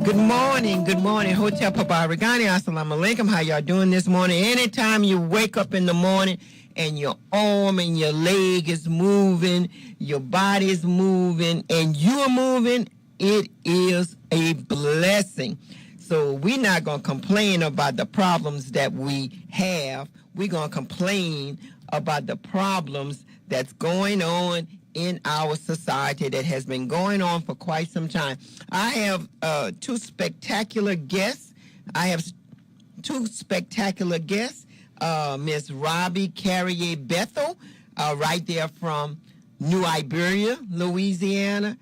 Good morning. Hotel Papa Regani, Assalamu alaikum. How y'all doing this morning? Anytime you wake up in the morning and your arm and your leg is moving, your body is moving, and you're moving, it is a blessing. So we're not going to complain about the problems that we have. We're going to complain about the problems that's going on in our society that has been going on for quite some time. I have two spectacular guests. I have two spectacular guests. Miss Robbie Carrier Bethel, right there from New Iberia, Louisiana,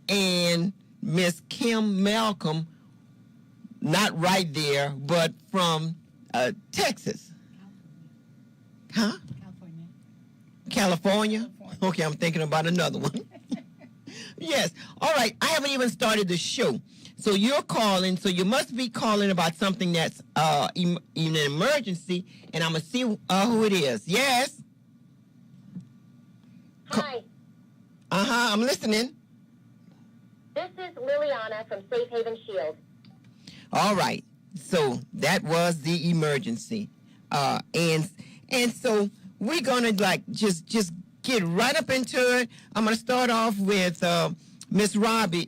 and Miss Kim Malcolm, not right there, but from Texas. Huh? California? Okay, I'm thinking about another one. Yes. All right. I haven't even started the show. So you're calling. So you must be calling about something that's in an emergency, and I'm going to see who it is. Yes? Hi. I'm listening. This is Liliana from Safe Haven Shield. All right. So that was the emergency. And so we're going to just get right up into it. I'm going to start off with Miss Robbie.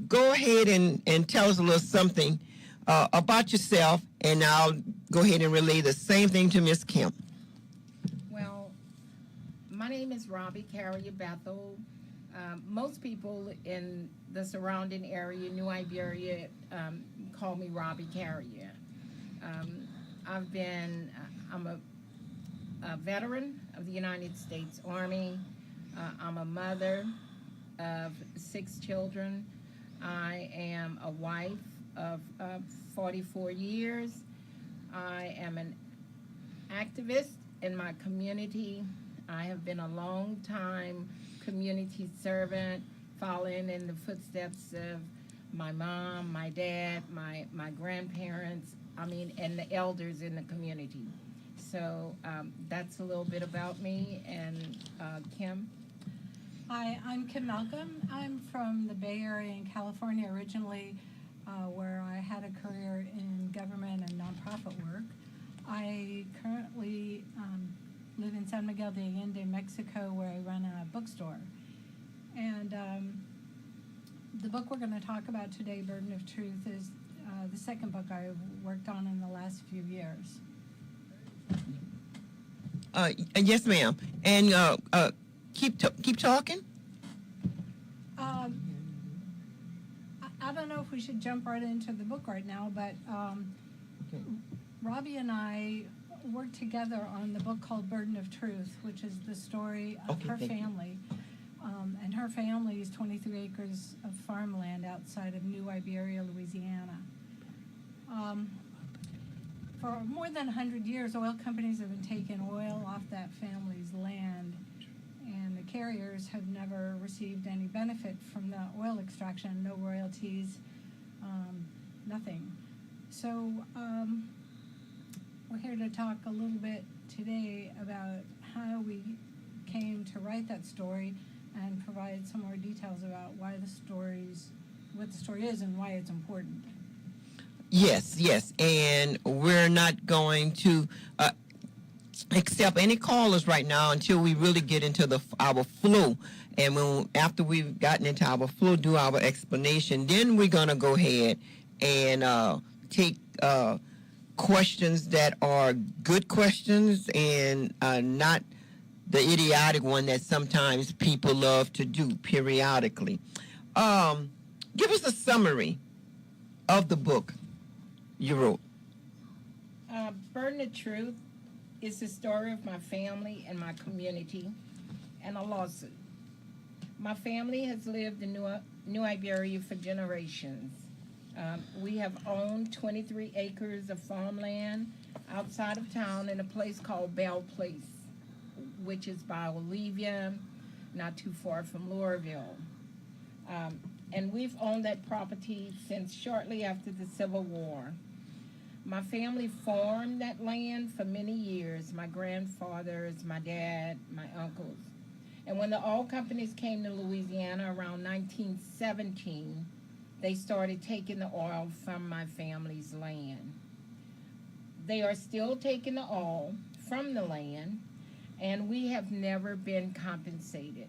Go ahead and tell us a little something about yourself, and I'll go ahead and relay the same thing to Miss Kim. Well, my name is Robbie Carrier Bethel. Most people in the surrounding area, New Iberia, call me Robbie Carrier. I'm a veteran of the United States Army. I'm a mother of 6 children. I am a wife of 44 years. I am an activist in my community. I have been a long-time community servant, following in the footsteps of my mom, my dad, my grandparents, and the elders in the community. So that's a little bit about me. And Kim? Hi, I'm Kim Malcolm. I'm from the Bay Area in California originally, where I had a career in government and nonprofit work. I currently live in San Miguel de Allende, Mexico, where I run a bookstore. And the book we're going to talk about today, Burden of Truth, is the second book I worked on in the last few years. Yes, ma'am. And keep talking. I don't know if we should jump right into the book right now, but Okay. Robbie and I worked together on the book called Burden of Truth, which is the story of her family. And her family is 23 acres of farmland outside of New Iberia, Louisiana. For more than 100 years, oil companies have been taking oil off that family's land, and the carriers have never received any benefit from the oil extraction, no royalties, nothing. So we're here to talk a little bit today about how we came to write that story and provide some more details about what the story is and why it's important. Yes, and we're not going to accept any callers right now until we really get into our flow. And after we've gotten into our flow, do our explanation, then we're going to go ahead and take questions that are good questions and not the idiotic one that sometimes people love to do periodically. Give us a summary of the book you wrote. Burden of Truth is the story of my family and my community and a lawsuit. My family has lived in New Iberia for generations. We have owned 23 acres of farmland outside of town in a place called Bell Place, which is by Olivia, not too far from Louisville. And we've owned that property since shortly after the Civil War. My family farmed that land for many years, my grandfathers, my dad, my uncles. And when the oil companies came to Louisiana around 1917, they started taking the oil from my family's land. They are still taking the oil from the land, and we have never been compensated.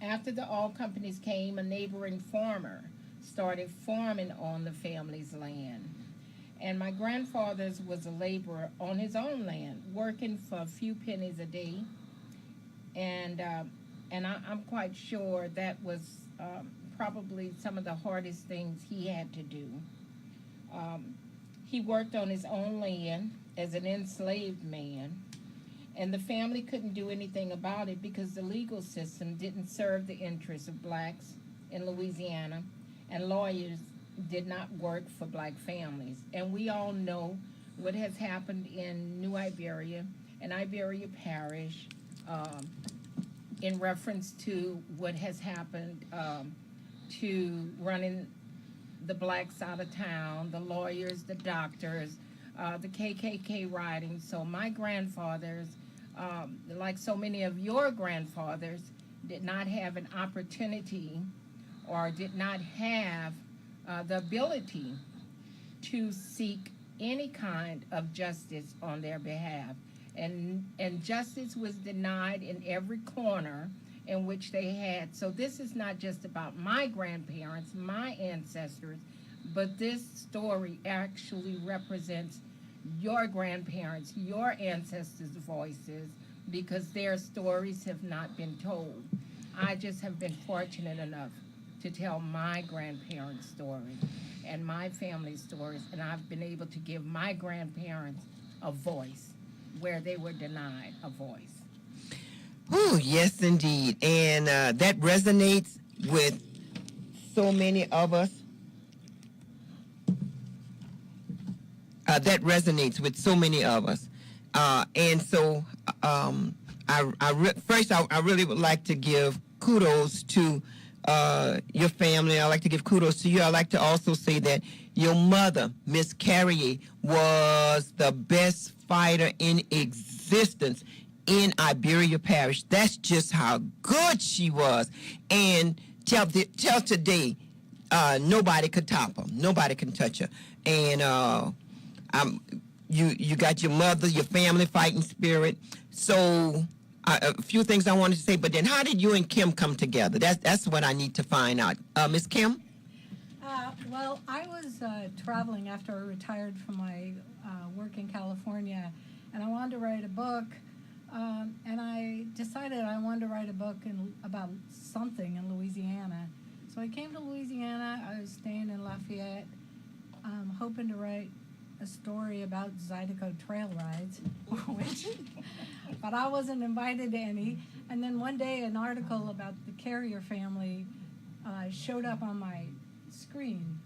After the oil companies came, a neighboring farmer started farming on the family's land. And my grandfather's was a laborer on his own land, working for a few pennies a day. And I'm quite sure that was probably some of the hardest things he had to do. He worked on his own land as an enslaved man, and the family couldn't do anything about it because the legal system didn't serve the interests of blacks in Louisiana, and lawyers did not work for black families. And we all know what has happened in New Iberia and Iberia Parish in reference to what has happened to running the blacks out of town, the lawyers, the doctors, the KKK rioting. So my grandfathers, like so many of your grandfathers, did not have an opportunity or did not have the ability to seek any kind of justice on their behalf. And justice was denied in every corner in which they had. So this is not just about my grandparents, my ancestors, but this story actually represents your grandparents, your ancestors' voices, because their stories have not been told. I just have been fortunate enough to tell my grandparents' story and my family's stories, and I've been able to give my grandparents a voice where they were denied a voice. Oh, yes, indeed. And that resonates with so many of us. That resonates with so many of us. And so first, I really would like to give kudos to your family. I'd like to give kudos to you. I'd like to also say that your mother, Miss Carrier, was the best fighter in existence in Iberia Parish. That's just how good she was. And till today, nobody could top her. Nobody can touch her. And you got your mother, your family fighting spirit. So a few things I wanted to say, but then how did you and Kim come together? That's what I need to find out. Miss Kim? Well, I was traveling after I retired from my work in California, and I wanted to write a book, and I decided I wanted to write a book about something in Louisiana. So I came to Louisiana. I was staying in Lafayette, hoping to write a story about Zydeco trail rides, but I wasn't invited to any. And then one day, an article about the Carrier family showed up on my screen,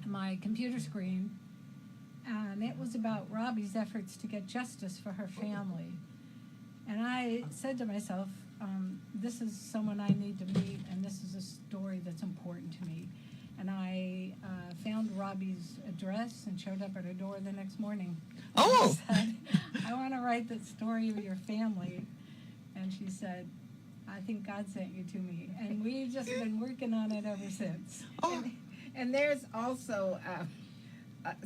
my computer screen, and it was about Robbie's efforts to get justice for her family. And I said to myself, this is someone I need to meet, and this is a story that's important to me. And I found Robbie's address and showed up at her door the next morning. Oh! I said, I want to write the story of your family. And she said, I think God sent you to me. And we've just been working on it ever since. Oh. And there's also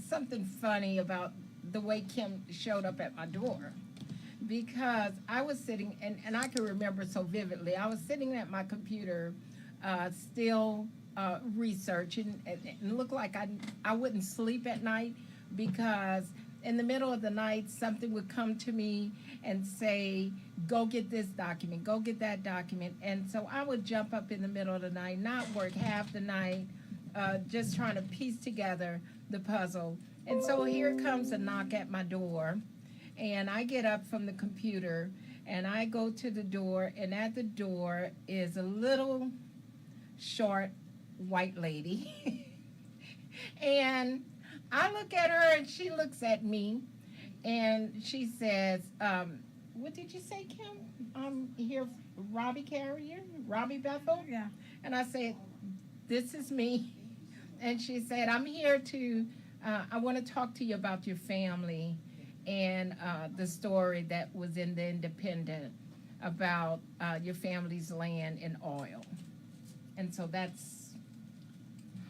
something funny about the way Kim showed up at my door. Because I was sitting, and I can remember so vividly, I was sitting at my computer still researching, and it looked like I wouldn't sleep at night, because in the middle of the night something would come to me and say, go get this document, go get that document. And so I would jump up in the middle of the night, not work half the night, just trying to piece together the puzzle. And so here comes a knock at my door, and I get up from the computer and I go to the door, and at the door is a little short white lady. And I look at her and she looks at me and she says, what did you say, Kim? I'm here, Robbie Carrier, Robbie Bethel? Yeah. And I said, this is me. And she said, I'm here to, I want to talk to you about your family and the story that was in the Independent about your family's land and oil. And so that's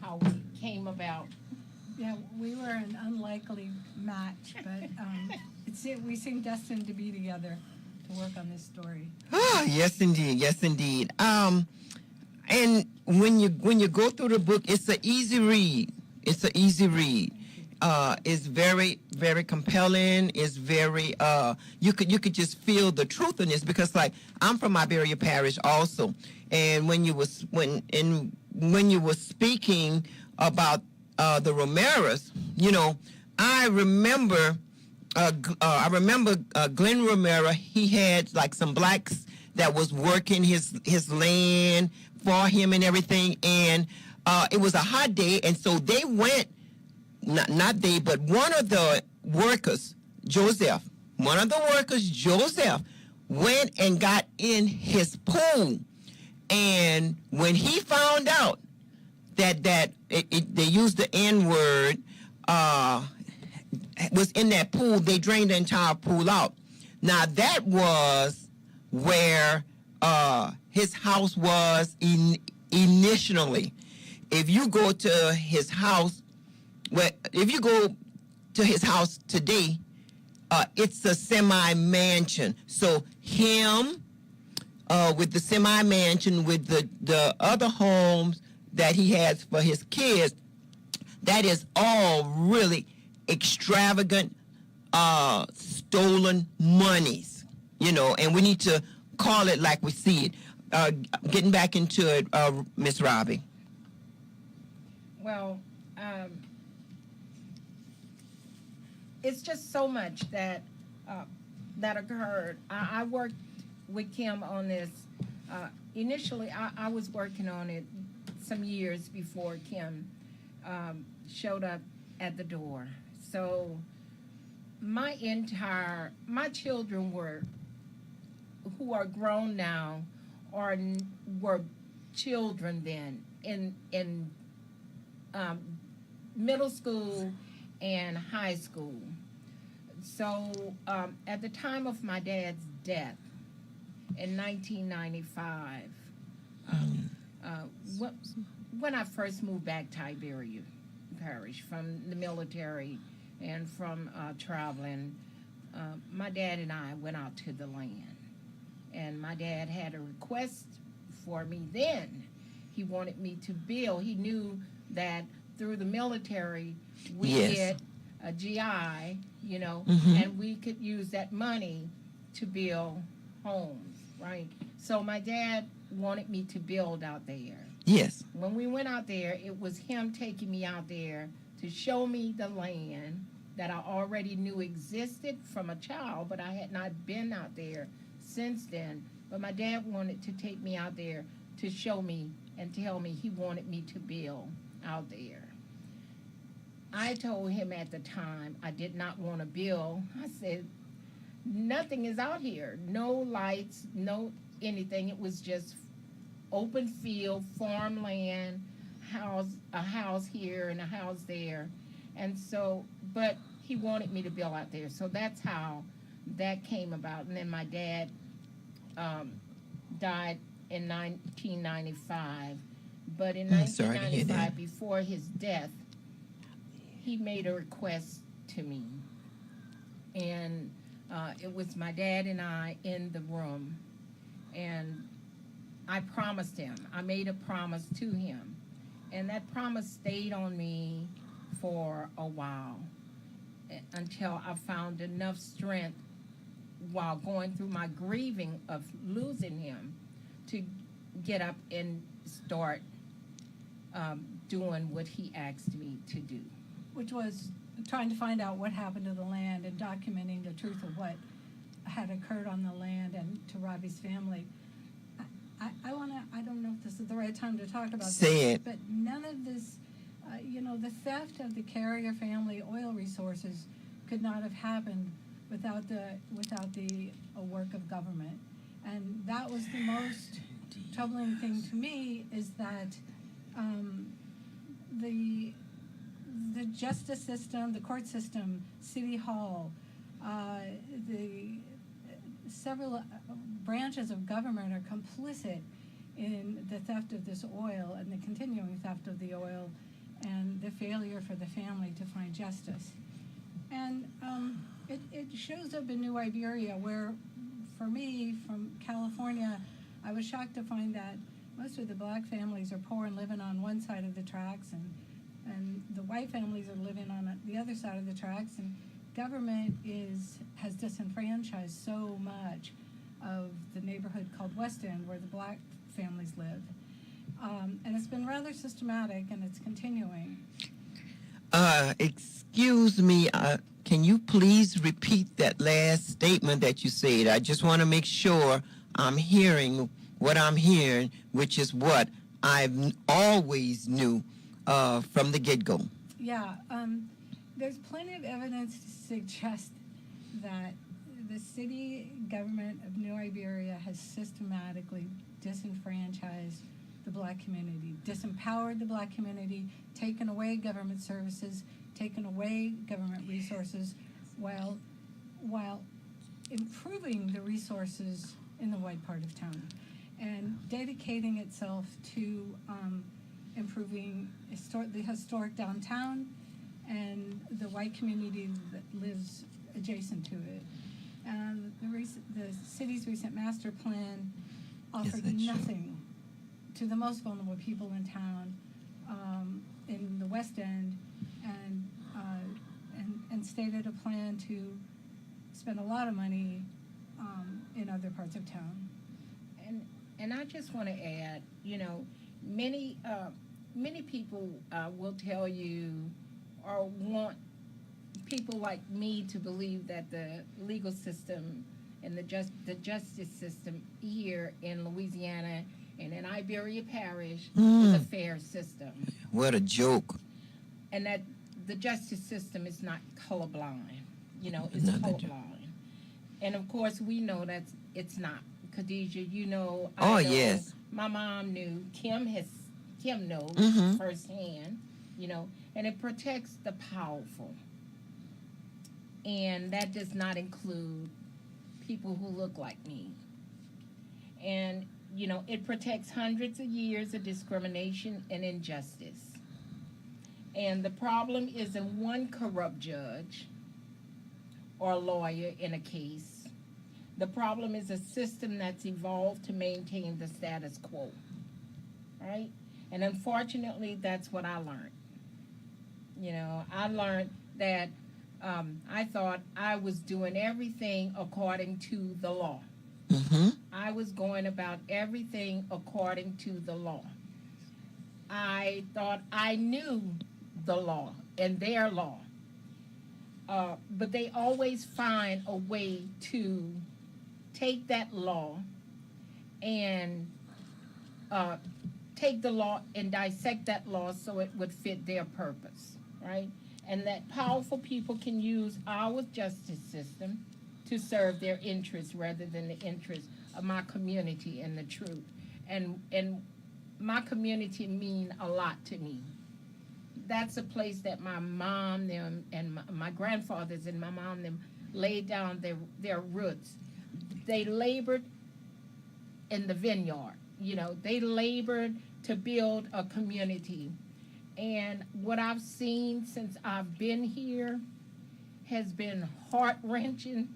how we came about. Yeah, we were an unlikely match, but we seem destined to be together to work on this story. Ah, yes, indeed. Yes, indeed. And when you go through the book, it's an easy read. It's an easy read. It's very, very compelling. It's very you could just feel the truth in this, because like I'm from Iberia Parish also, and when you were speaking about the Romeras, I remember Glenn Romero. He had like some blacks that was working his land for him and everything, and it was a hot day, and so they went. Not they, but one of the workers, Joseph, went and got in his pool, and when he found out that they used the N word, was in that pool, they drained the entire pool out. Now that was where his house was initially. If you go to his house, if you go to his house today, it's a semi-mansion. So him with the semi-mansion, with the other homes that he has for his kids, that is all really extravagant, stolen monies, and we need to call it like we see it. Getting back into it, Miss Robbie. Well, it's just so much that occurred. I worked with Kim on this. Initially, I was working on it some years before Kim showed up at the door. So my children who are grown now, were children then in middle school and high school. So at the time of my dad's death in 1995, when I first moved back to Iberia Parish from the military and from traveling, my dad and I went out to the land. And my dad had a request for me then. He wanted me to build. He knew that through the military, we get a GI, and we could use that money to build homes, right? So my dad wanted me to build out there. Yes. When we went out there, it was him taking me out there to show me the land that I already knew existed from a child, but I had not been out there since then. But my dad wanted to take me out there to show me and tell me he wanted me to build out there. I told him at the time I did not want to build. I said, nothing is out here. No lights, no anything. It was just open field, farmland, a house here and a house there. And so, but he wanted me to build out there. So that's how that came about. And then my dad died in 1995. But in 1995, before his death, he made a request to me. And it was my dad and I in the room. And I promised him. I made a promise to him. And that promise stayed on me for a while until I found enough strength while going through my grieving of losing him to get up and start doing what he asked me to do. Which was trying to find out what happened to the land and documenting the truth of what had occurred on the land and to Robbie's family. I don't know if this is the right time to talk about this, but none of this, the theft of the Carrier family oil resources could not have happened without the work of government. And that was the most troubling thing to me, is that the justice system, the court system, City Hall, the several branches of government are complicit in the theft of this oil and the continuing theft of the oil. and the failure for the family to find justice. And it shows up in New Iberia, where, for me, from California, I was shocked to find that most of the black families are poor and living on one side of the tracks, and the white families are living on the other side of the tracks, and government has disenfranchised so much of the neighborhood called West End, where the black families live. And it's been rather systematic, and it's continuing. Excuse me, can you please repeat that last statement that you said? I just want to make sure I'm hearing what I'm hearing, which is what I've always knew from the get-go. Yeah, there's plenty of evidence to suggest that the city government of New Iberia has systematically disenfranchised the black community, disempowered the black community, taken away government services, taken away government resources, while improving the resources in the white part of town, and dedicating itself to improving the historic downtown and the white community that lives adjacent to it. And the city's recent master plan offered nothing to the most vulnerable people in town, in the West End, and stated a plan to spend a lot of money in other parts of town. And I just want to add, many people will tell you or want people like me to believe that the legal system and the justice system here in Louisiana and in Iberia Parish is a fair system. What a joke. And that the justice system is not colorblind. It's colorblind. And of course, we know that it's not. Khadijah, I know, yes. My mom knew. Kim knows firsthand, and it protects the powerful. And that does not include people who look like me. And, it protects hundreds of years of discrimination and injustice. And the problem isn't one corrupt judge or lawyer in a case. The problem is a system that's evolved to maintain the status quo, right? And unfortunately, that's what I learned. I learned that I thought I was doing everything according to the law. Mm-hmm. I was going about everything according to the law. I thought I knew the law and their law. But they always find a way to take that law and take the law and dissect that law so it would fit their purpose, right? And that powerful people can use our justice system to serve their interests rather than the interests of my community and the truth. And my community mean a lot to me. That's a place that my mom them and my grandfathers and my mom them laid down their roots. They labored in the vineyard. They labored to build a community. And what I've seen since I've been here has been heart-wrenching,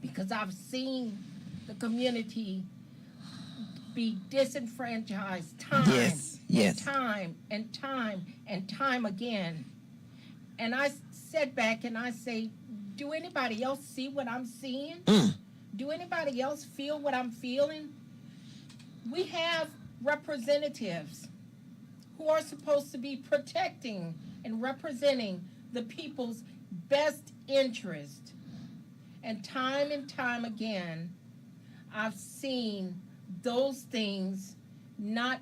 because I've seen the community be disenfranchised time and time and time and time again. And I sit back and I say, do anybody else see what I'm seeing? Do anybody else feel what I'm feeling? We have representatives who are supposed to be protecting and representing the people's best interest. And time again, I've seen those things not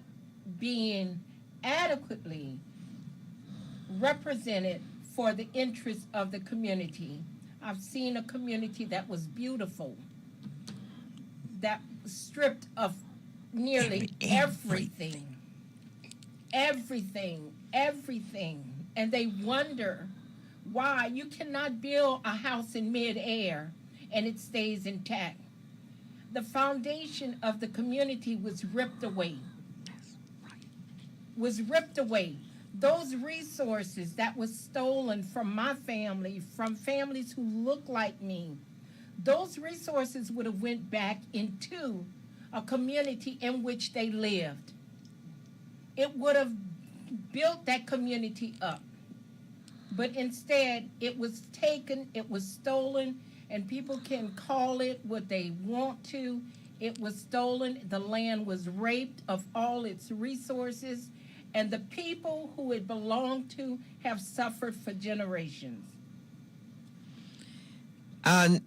being adequately represented for the interests of the community. I've seen a community that was beautiful, that was stripped of nearly everything. And they wonder why you cannot build a house in midair and it stays intact. The foundation of the community was ripped away. Those resources that was stolen from my family, from families who look like me, those resources would have went back into a community in which they lived. It would have built that community up. But instead, it was taken, it was stolen, and people can call it what they want to. It was stolen. The land was raped of all its resources, and the people who it belonged to have suffered for generations. Uh,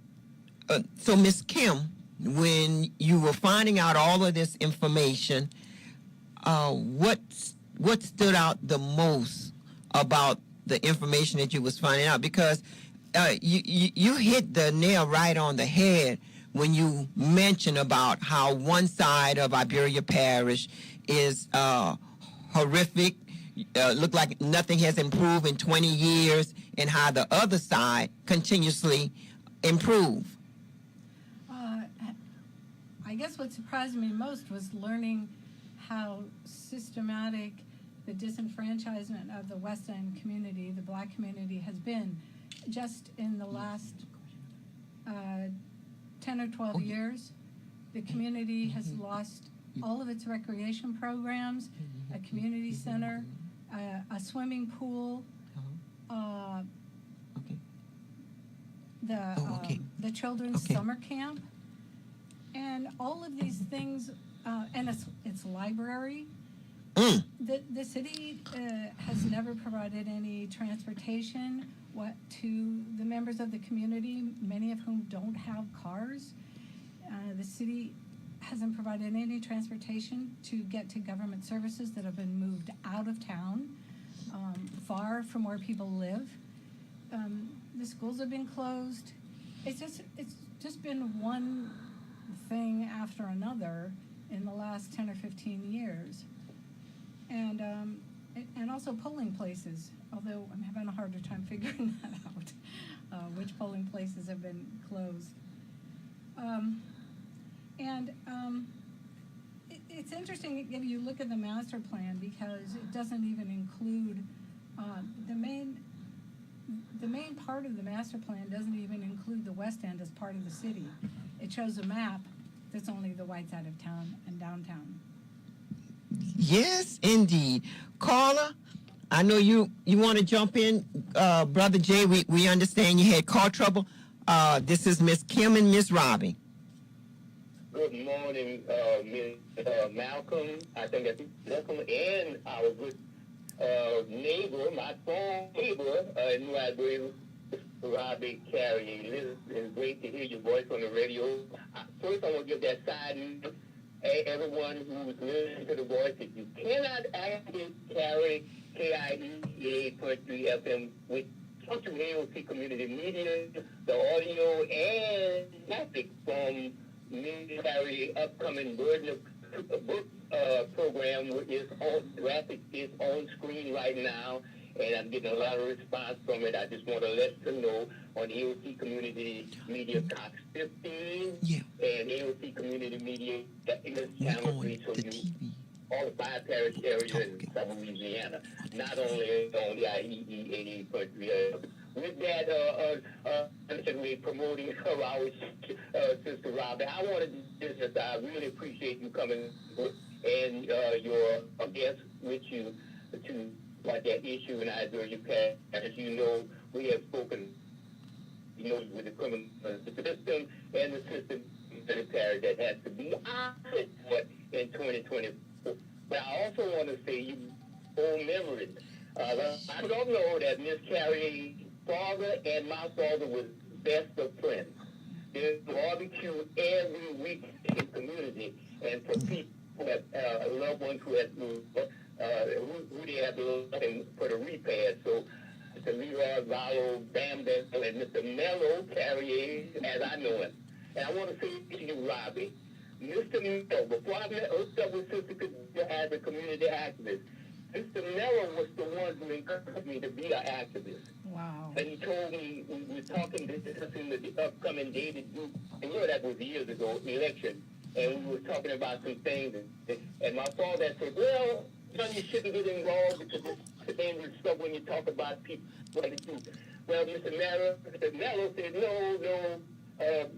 so, Miss Kim, when you were finding out all of this information, what stood out the most about the information that you was finding out? Because you hit the nail right on the head when you mentioned about how one side of Iberia Parish is horrific, look like nothing has improved in 20 years, and how the other side continuously improve. I guess what surprised me most was learning how systematic the disenfranchisement of the West End community, the black community, has been just in the last 10 or 12 years. The community has lost all of its recreation programs, a community center, a swimming pool, the children's summer camp, and all of these things, and its library. The city has never provided any transportation to the members of the community, many of whom don't have cars. The city hasn't provided any transportation to get to government services that have been moved out of town, far from where people live. The schools have been closed. It's just been one thing after another in the last 10 or 15 years. And also polling places, although I'm having a harder time figuring that out, which polling places have been closed. It's interesting if you look at the master plan, because it doesn't even include the main part of the master plan doesn't even include the West End as part of the city. It shows a map that's only the white side of town and downtown. Yes, indeed. Carla, I know you want to jump in. Brother Jay, we understand you had car trouble. This is Miss Kim and Miss Robbie. Good morning, Ms. Malcolm. I think that's Malcolm, and our good neighbor, my phone neighbor in New Iberia, Robbie Carrier. It's great to hear your voice on the radio. First, I want to give that side note. Everyone who's listening to the voice, if you cannot actually carry KIE 8.3 FM with Country AOC Community Media, the audio and graphics from Ms. Carrier's upcoming book program is on graphics is on screen right now, and I'm getting a lot of response from it. I just want to let you know on AOC Community Media Cox 15 and AOC Community Media is channel 3, so you all the 5 parish areas in South Louisiana, not only on the IEE 88.3. With that, we're promoting our Sister Robbie. I wanted to just, I really appreciate you coming and your guests with you to about that issue in Iberia Parish. As you know, we have spoken, with the criminal system and the system in the parish that has to be honored in 2024. But I also want to say, you old memories. I don't know that Miss Carrier's father and my father was best of friends. There's barbecue every week in the community, and for people who have loved ones who have who they have looking for the repast. So Mr. Leroy Vallo, Bam Bam, and Mr. Mello Carrier, as I know him. And I want to say to you, Robbie, Mr. Mello, before I hooked up with Sister as a community activist, Mr. Mello was the one who encouraged me to be an activist. Wow. And he told me, we were talking discussing the upcoming David Duke, and that was years ago, election, and we were talking about some things, and my father said, well, son, you shouldn't get involved because it's dangerous stuff when you talk about people. Well, Mr. Mello said, no,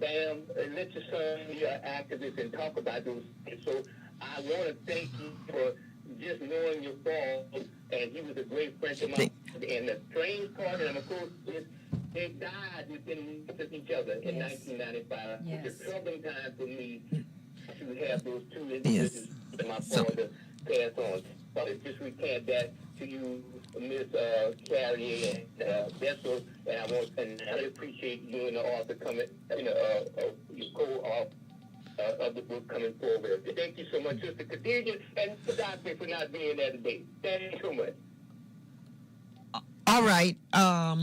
Bam, let your son be an activist and talk about those things. So I want to thank you for just knowing your fault, and he was a great friend of mine. And the strange part, and of course, they died within months of each other in 1995. Yes. It's a troubling time for me to have those two individuals and my father pass on. So I just recant that to you, Miss Carrier and Bessel, and I appreciate you and the author coming, your co-author of the book coming forward. Thank you so much, Sister Khadijah, and Mr. Doctor for not being there today. Thank you so much. All right. All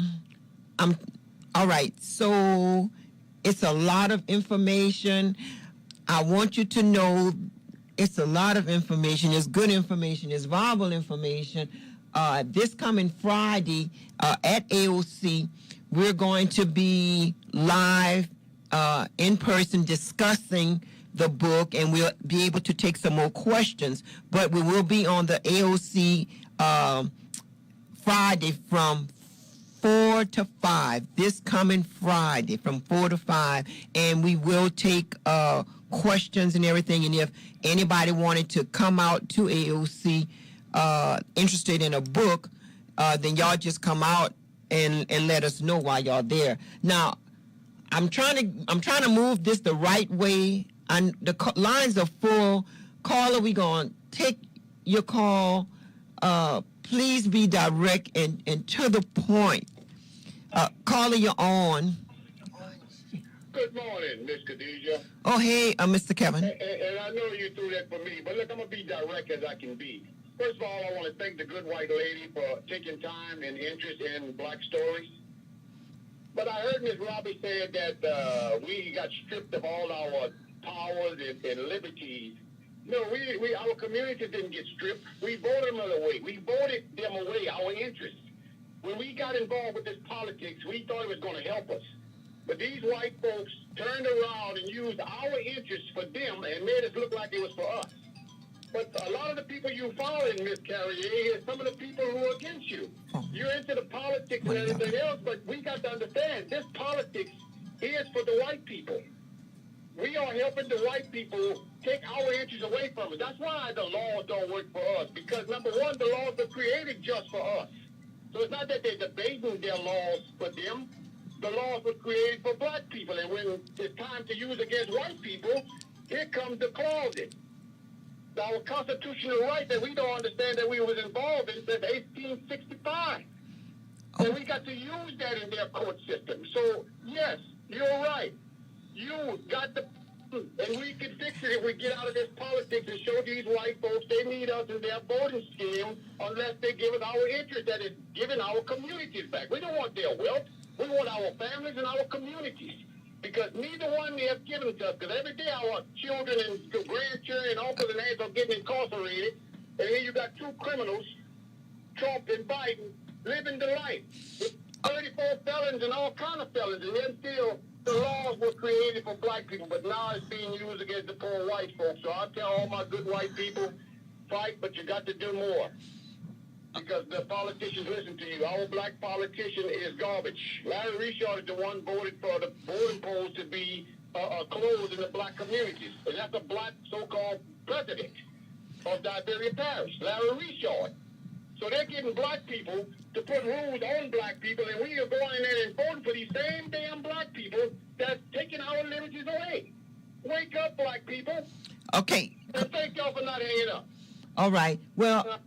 right. So it's a lot of information. I want you to know it's a lot of information. It's good information. It's viable information. This coming Friday at AOC, we're going to be live in person discussing the book, and we'll be able to take some more questions. But we will be on the AOC Friday from 4 to 5, this coming Friday from 4 to 5, and we will take questions and everything. And if anybody wanted to come out to AOC interested in a book, then y'all just come out and let us know while y'all there. Now, I'm trying to move this the right way. And the lines are full. Caller, we gonna take your call. Please be direct and to the point. Caller, you're on. Good morning, Miss Khadijah. Oh, hey, Mr. Kevin. And I know you threw that for me, but look, I'm going to be direct as I can be. First of all, I want to thank the good white lady for taking time and interest in black stories. But I heard Ms. Robbie say that we got stripped of all our powers and liberties. No, our communities didn't get stripped. We voted them away. We voted them away, our interests. When we got involved with this politics, we thought it was going to help us. But these white folks turned around and used our interests for them and made us look like it was for us. But a lot of the people you following, Miss Carrier, is some of the people who are against you. You're into the politics and everything else, but we got to understand this politics is for the white people. We are helping the white people take our interests away from us. That's why the laws don't work for us, because number one, the laws are created just for us. So it's not that they're debating their laws for them. The laws were created for black people, and when it's time to use against white people, here comes the closet. Our constitutional right that we don't understand that we was involved in since 1865. And we got to use that in their court system. So, yes, you're right. You got the... And we can fix it if we get out of this politics and show these white folks they need us in their voting scheme unless they give us our interest that is giving our communities back. We don't want their wealth. We want our families and our communities. Because neither one they have given to us. Because every day our children and grandchildren and uncles and aunts are getting incarcerated. And here you got two criminals, Trump and Biden, living the life with 34 felons and all kind of felons. And then still, the laws were created for black people, but now it's being used against the poor white folks. So I tell all my good white people, fight, but you got to do more. Because the politicians listen to you. Our black politician is garbage. Larry Richard is the one voted for the voting polls to be closed in the black communities. And that's a black so-called president of Liberia Parish, Larry Richard. So they're getting black people to put rules on black people, and we are going in there and voting for these same damn black people that's taking our liberties away. Wake up, black people. Okay. And thank y'all for not hanging up. All right. Well,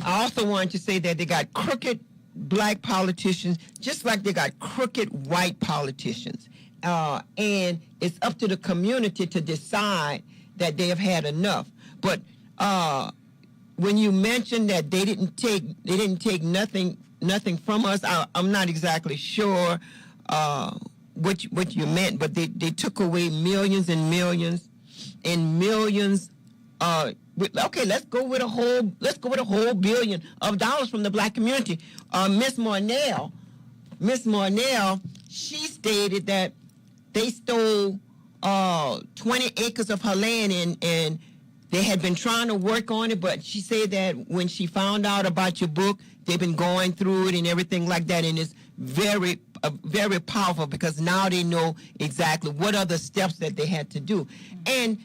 I also wanted to say that they got crooked black politicians, just like they got crooked white politicians. And it's up to the community to decide that they have had enough. But when you mentioned that they didn't take nothing from us, I'm not exactly sure what you meant, but they took away millions and millions and millions. Okay, let's go with a whole $1 billion of dollars from the black community. Miss Mornell, she stated that they stole 20 acres of her land and They had been trying to work on it, but she said that when she found out about your book, they've been going through it and everything like that, and it's very, very powerful because now they know exactly what are the steps that they had to do. And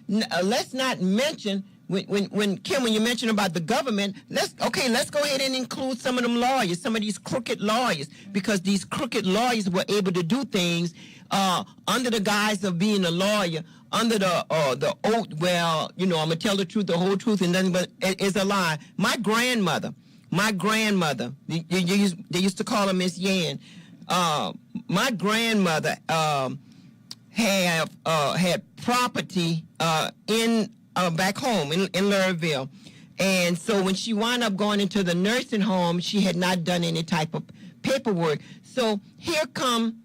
let's not mention when Kim, when you mentioned about the government, let's go ahead and include some of them lawyers, some of these crooked lawyers, because these crooked lawyers were able to do things under the guise of being a lawyer, under the oath. Well, I'm gonna tell the truth, the whole truth, and nothing but is a lie. My grandmother, they used to call her Miss Yan. My grandmother had property in back home in Louisville. And so when she wound up going into the nursing home, she had not done any type of paperwork. So here come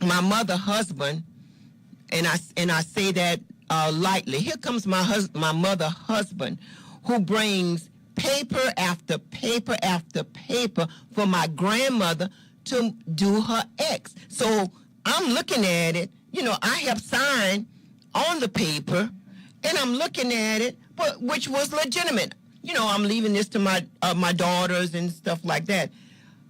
my mother's husband, and I say that lightly. Here comes my mother's husband, who brings paper after paper after paper for my grandmother to do her ex. So I'm looking at it, I have signed on the paper, and I'm looking at it, but which was legitimate. I'm leaving this to my daughters and stuff like that.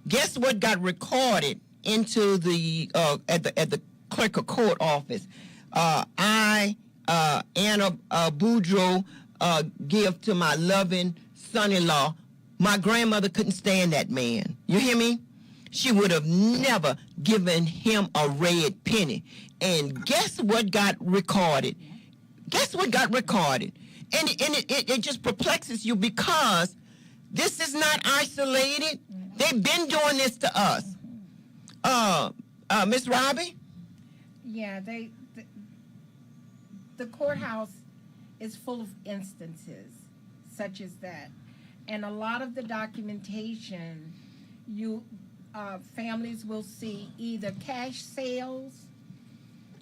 Guess what got recorded into the at the clerk of court office? Anna Boudreaux give to my loving son-in-law. My grandmother couldn't stand that man. You hear me? She would have never given him a red penny. And guess what got recorded? And it just perplexes you because this is not isolated. They've been doing this to us. Miss Robbie? Yeah, the courthouse is full of instances such as that. And a lot of the documentation, families will see either cash sales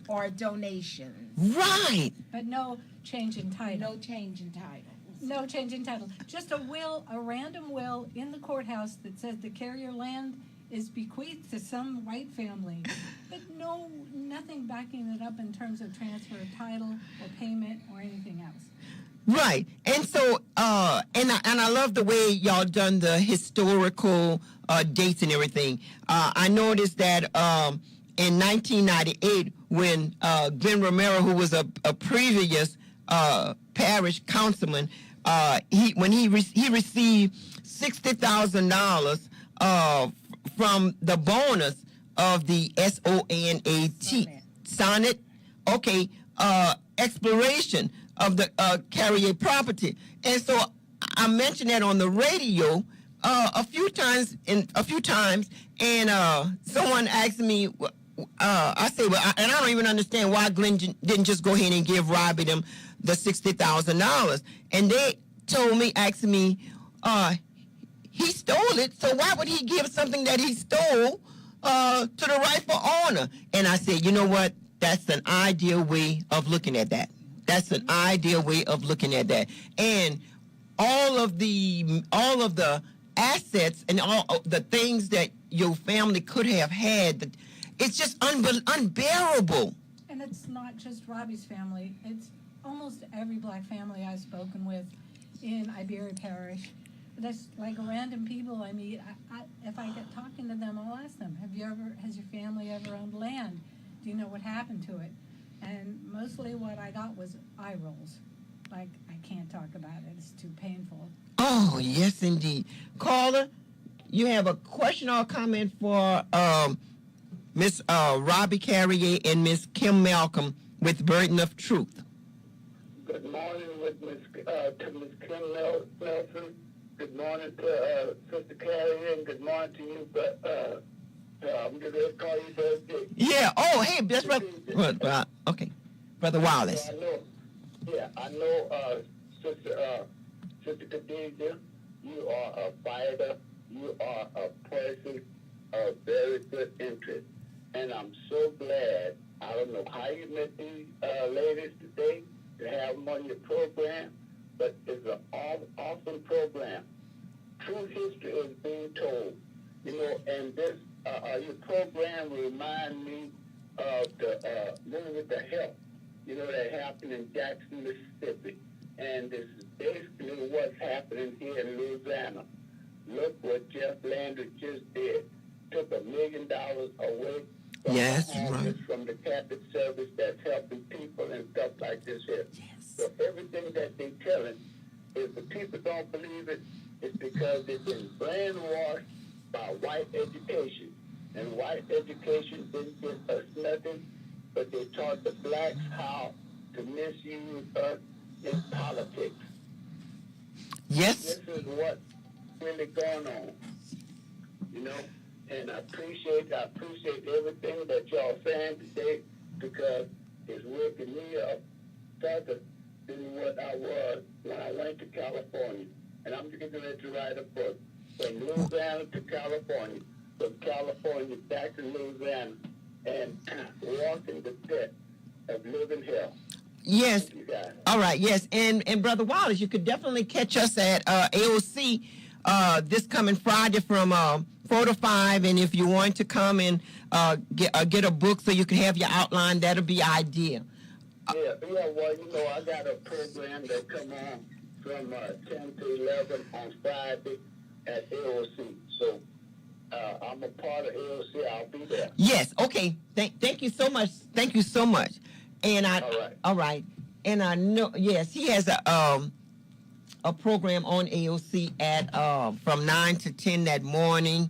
or donations. Right. But no change in title. No change in title. No change in title. Just a will, a random will in the courthouse that says the carrier land is bequeathed to some white family. But nothing backing it up in terms of transfer of title or payment or anything else. Right. And so, and I love the way y'all done the historical dates and everything. I noticed that in 1998, when Glenn Romero, who was a previous parish councilman, he received $60,000 from the bonus of the Sonnet, exploration of the Carrier property. And so I mentioned that on the radio a few times, and someone asked me, I say, and I don't even understand why Glenn didn't just go ahead and give Robbie them the $60,000. And they asked me, he stole it, so why would he give something that he stole to the rightful owner? And I said, you know what? That's an ideal way of looking at that. And all of the assets and all the things that your family could have had, it's just unbearable. And it's not just Robbie's family. It's almost every black family I've spoken with in Iberia Parish. That's like random people I meet. If I get talking to them, I'll ask them, has your family ever owned land? Do you know what happened to it? And mostly what I got was eye rolls. Like, I can't talk about it. It's too painful. Oh, yes, indeed. Caller, you have a question or a comment for Miss Robbie Carrier and Miss Kim Malcolm with Burden of Truth. Good morning to Miss Kim Nelson. Good morning to Sister Carrier, and good morning to you, I'm going to call you birthday. Yeah. Oh, hey, that's right. Okay. Brother Wallace. So I know, Sister Khadijah, you are a fighter. You are a person of very good interest. And I'm so glad, I don't know how you met these ladies today to have them on your program, but it's an awesome program. True history is being told, and this your program remind me of the movie with the help, that happened in Jackson, Mississippi. And this is basically what's happening here in Louisiana. Look what Jeff Landry just did. Took $1 million away from Yes, the homeless, right. from the Catholic service that's helping people and stuff like this here. Yes. So everything that they telling, if the people don't believe it, it's because they've been brainwashed by white education. And white education didn't give us nothing, but they taught the blacks how to misuse us in politics. Yes. This is what's really going on, you know. And I appreciate everything that y'all saying today, because it's waking me up further than what I was when I went to California. And I'm getting ready to write a book, from Louisiana to California, from California back to Louisiana, and walking the pit of living hell. Yes. Thank you guys. All right. Yes. And Brother Wallace, you could definitely catch us at AOC this coming Friday from 4 to 5. And if you want to come and get a book so you can have your outline, that'll be ideal. Yeah, well, you know, I got a program that come on from 10 to 11 on Friday at AOC. So I'm a part of AOC. I'll be there. Yes. Okay. Thank you so much. Thank you so much. And all right. And I know, yes, he has a program on AOC at from 9 to 10 that morning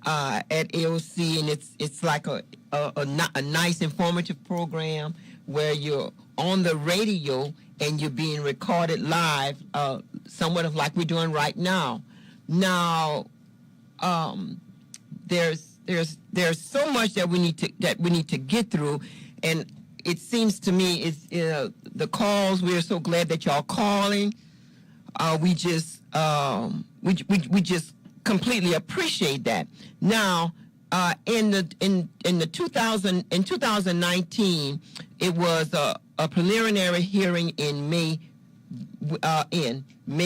at AOC, and it's like a nice informative program where you're on the radio and you're being recorded live, somewhat of like we're doing right now. Now, there's so much that we need to get through, and it seems to me it's the calls. We're so glad that y'all calling. We just completely appreciate that. Now, in 2019, it was a preliminary hearing in May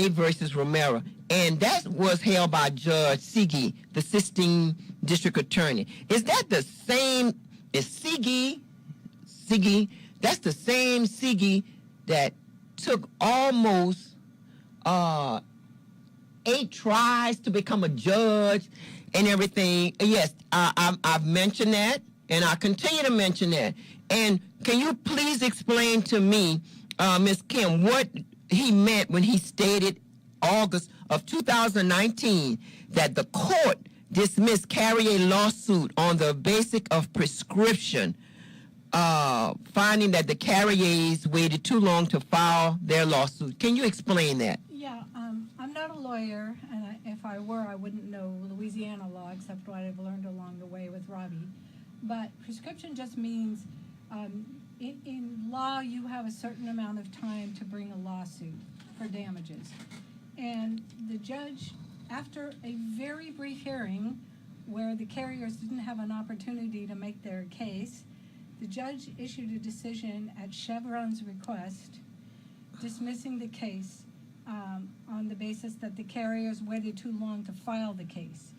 versus Romero, and that was held by Judge Sigui, the assisting district attorney. Is that the same? Is Sigui? That's the same Sigui that took almost 8 tries to become a judge and everything. Yes, I've mentioned that, and I continue to mention that. And can you please explain to me, Ms. Kim, what he meant when he stated August of 2019 that the court dismissed Carrier lawsuit on the basis of prescription, finding that the Carriers waited too long to file their lawsuit? Can you explain that? Yeah, I'm not a lawyer, and if I were, I wouldn't know Louisiana law except what I've learned along the way with Robbie. But prescription just means in law you have a certain amount of time to bring a lawsuit for damages. And the judge, after a very brief hearing where the Carriers didn't have an opportunity to make their case, the judge issued a decision at Chevron's request dismissing the case on the basis that the Carriers waited too long to file the case.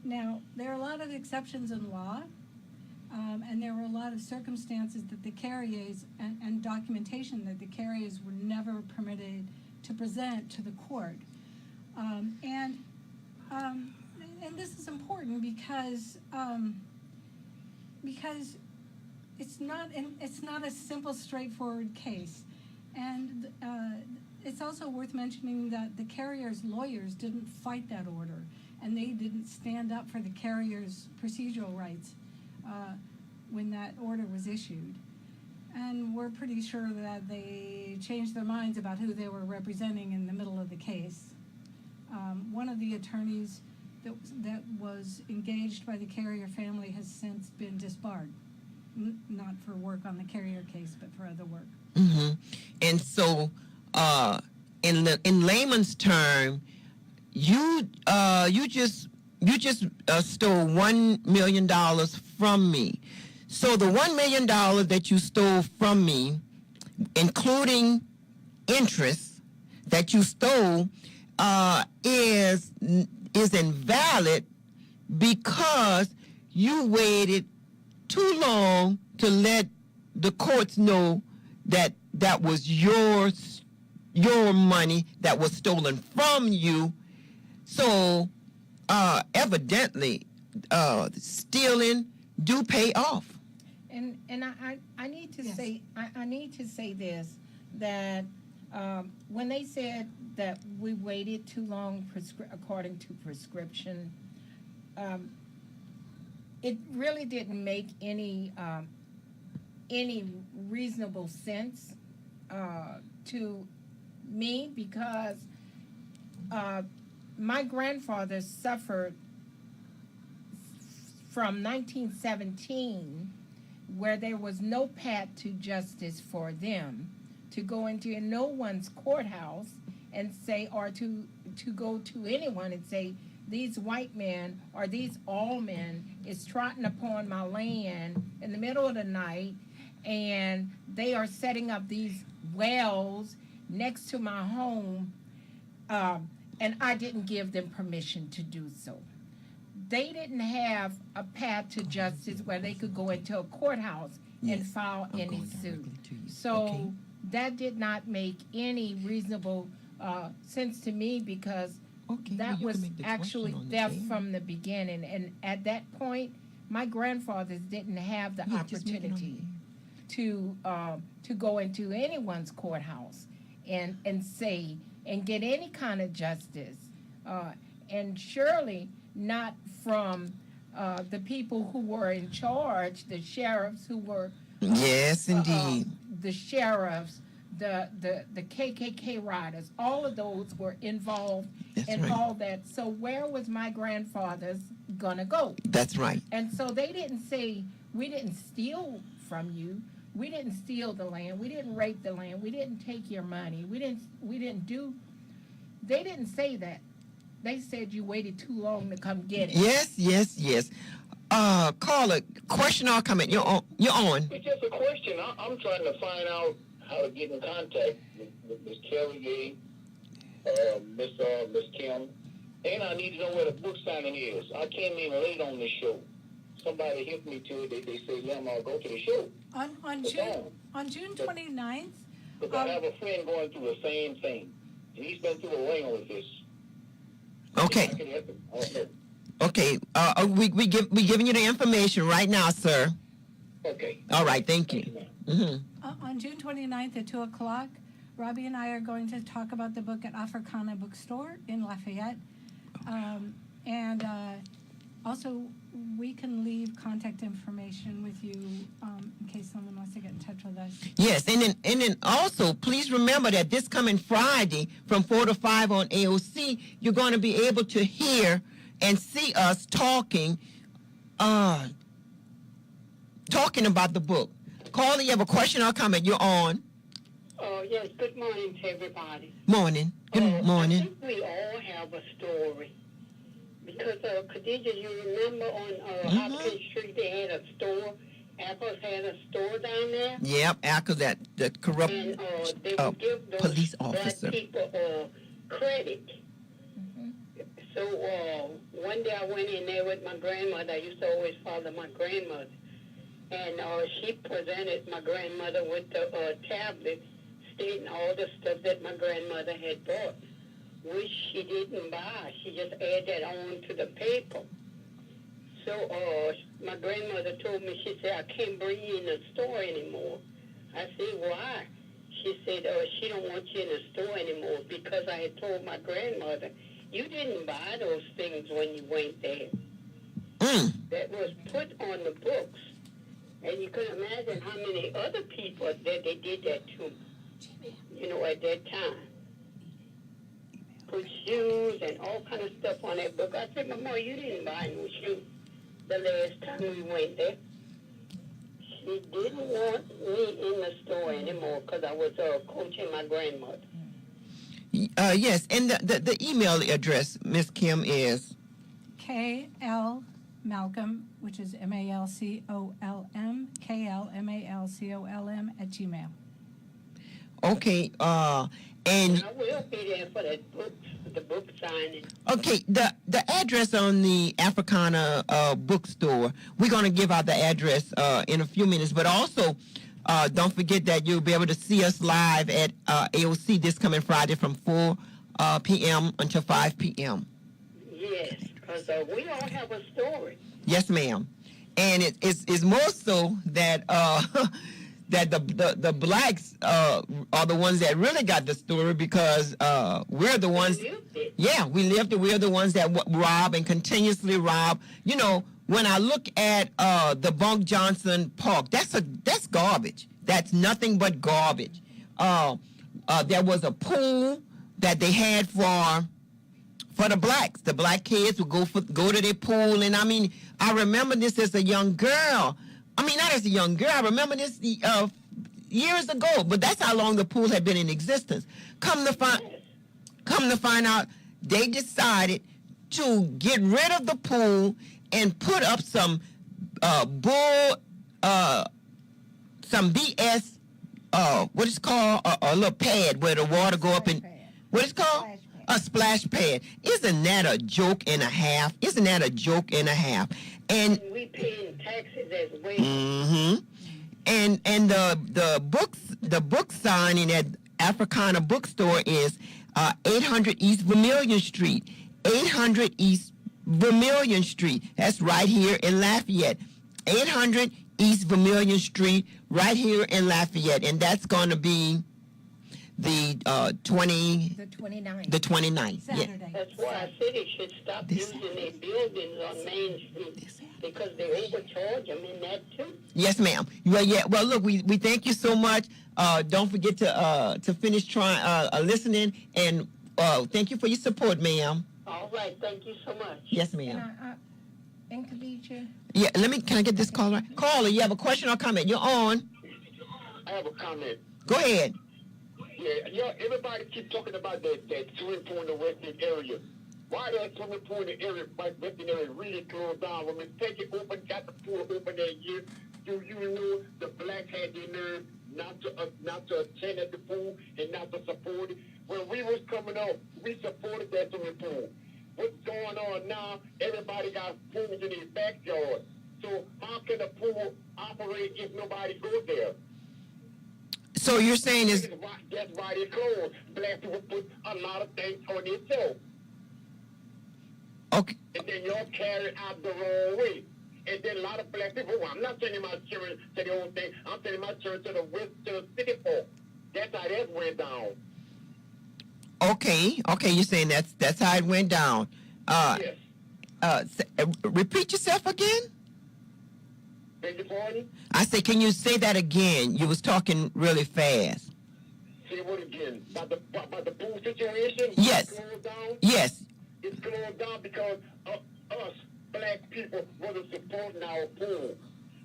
Now, there are a lot of exceptions in law, and there were a lot of circumstances that the Carriers and documentation that the Carriers were never permitted to present to the court. And this is important because it's not a simple, straightforward case. And it's also worth mentioning that the Carriers' lawyers didn't fight that order, and they didn't stand up for the Carriers' procedural rights when that order was issued. And we're pretty sure that they changed their minds about who they were representing in the middle of the case. One of the attorneys that was engaged by the Carrier family has since been disbarred, not for work on the Carrier case, but for other work. Mm-hmm. And so, in layman's term, you just stole $1 million from me. So the $1 million that you stole from me, including interest that you stole, is invalid because you waited too long to let the courts know that was your your money that was stolen from you. So evidently, stealing do pay off. And I need to Yes. say I need to say this, that when they said that we waited too long according to prescription, it really didn't make any reasonable sense to me, because my grandfather suffered from 1917, where there was no path to justice for them, to go into no one's courthouse and say, or to go to anyone and say, these white men or these all men is trotting upon my land in the middle of the night, and they are setting up these wells next to my home, and I didn't give them permission to do so. They didn't have a path to justice where they could go into a courthouse and file any suit. So that did not make any reasonable sense to me, because that was actually theft from the beginning. And at that point, my grandfathers didn't have the opportunity to go into anyone's courthouse and say and get any kind of justice, and surely not from the people who were in charge, the sheriffs who were yes, indeed, the sheriffs, the KKK riders. All of those were involved in all that. So where was my grandfather's gonna go? That's right. And so they didn't say, we didn't steal from you. We didn't steal the land. We didn't rape the land. We didn't take your money. We didn't do. They didn't say that. They said you waited too long to come get it. Yes. Caller, question or comment? You're on. It's just a question. I'm trying to find out how to get in contact with Miss Carrier, Miss Kim, and I need to know where the book signing is. I came in late on this show. Somebody hit me to it. They said, "Yeah, I'll go to the show." On June 29th. Because I have a friend going through the same thing, and he's been through a ring with this. Okay. I can help him. I don't know. Okay. We giving you the information right now, sir. Okay. All right. Thank you. Mm-hmm. On June 29th at 2 o'clock, Robbie and I are going to talk about the book at Africana Bookstore in Lafayette. Also, we can leave contact information with you in case someone wants to get in touch with us. Yes, and then also, please remember that this coming Friday from 4 to 5 on AOC, you're going to be able to hear and see us talking about the book. Caller, you have a question or comment? You're on. Yes, good morning to everybody. Morning. Good morning. I think we all have a story. Because, Khadija, you remember on Hopkins Street they had a store? Apple's had a store down there? Yep, after that, the corrupt And they would give those police black officer. people credit. So one day I went in there with my grandmother. I used to always follow my grandmother. And she presented my grandmother with the tablet stating all the stuff that my grandmother had bought, which she didn't buy. She just added that on to the paper. So my grandmother told me, she said, I can't bring you in the store anymore. I said, why? She said, she don't want you in the store anymore because I had told my grandmother, you didn't buy those things when you went there. That was put on the books. And you can imagine how many other people that they did that to, at that time. Put shoes and all kind of stuff on that book. I said, Mama, you didn't buy no shoes the last time we went there. She didn't want me in the store anymore because I was coaching my grandmother. Yes, and the email address, Miss Kim, is KL Malcolm, which is MALCOLM, KLMALCOLM @gmail. okay. And I will be there for that book, the book signing. okay, the address on the Africana bookstore. We're going to give out the address in a few minutes, but also Don't forget that you'll be able to see us live at AOC this coming Friday from 4 p.m. until 5 p.m. Yes, because we all have a story. Yes, ma'am. And it's more so that that the blacks are the ones that really got the story, because we're the ones. Yeah, we lived it. We're the ones that rob and continuously rob. You know, when I look at the Bunk Johnson Park, that's garbage. That's nothing but garbage. There was a pool that they had for the blacks. The black kids would go to their pool, and I mean, I remember this as a young girl. I mean, not as a young girl. I remember this years ago, but that's how long the pool had been in existence. Come to find out, they decided to get rid of the pool and put up some some BS. What is called a little pad where the water go up and what is called. A splash pad. Isn't that a joke and a half? Isn't that a joke and a half? And we paying taxes as well. Mm-hmm. And the book signing at Africana Bookstore is 800 East Vermilion Street. 800 East Vermilion Street. That's right here in Lafayette. 800 East Vermilion Street, right here in Lafayette, and that's going to be the 29th. The 29th. Saturday. Yeah. That's why our city should stop using their buildings on Main Street, because they overcharge them in that too. Yes, ma'am. Well, yeah. Well, look, we thank you so much. Don't forget to finish listening, and thank you for your support, ma'am. All right. Thank you so much. Yes, ma'am. And Khadijah? Yeah. Can I get this caller? Caller, you have a question or comment? You're on. I have a comment. Go ahead. Yeah, everybody keep talking about that swimming pool in the western area. Why that swimming pool in the area, western area, really closed down? When we take it open, got the pool open that year, do you know the blacks had the nerve not to attend at the pool and not to support it? When we was coming up, we supported that swimming pool. What's going on now? Everybody got pools in their backyard. So how can a pool operate if nobody goes there? So you're saying is that's why they closed. Black people put a lot of things on their show. Okay. And then y'all carry it out the wrong way. And then a lot of black people, well, I'm not sending my children to the old thing. I'm sending my children to the west, to the city folk. That's how that went down. Okay, you're saying that's how it went down. Yes. Repeat yourself again. Beg your pardon? I say, can you say that again? You was talking really fast. Say what again? About the pool situation? Yes. It's closed down? Yes. It's closed down because us black people wasn't supporting our pool.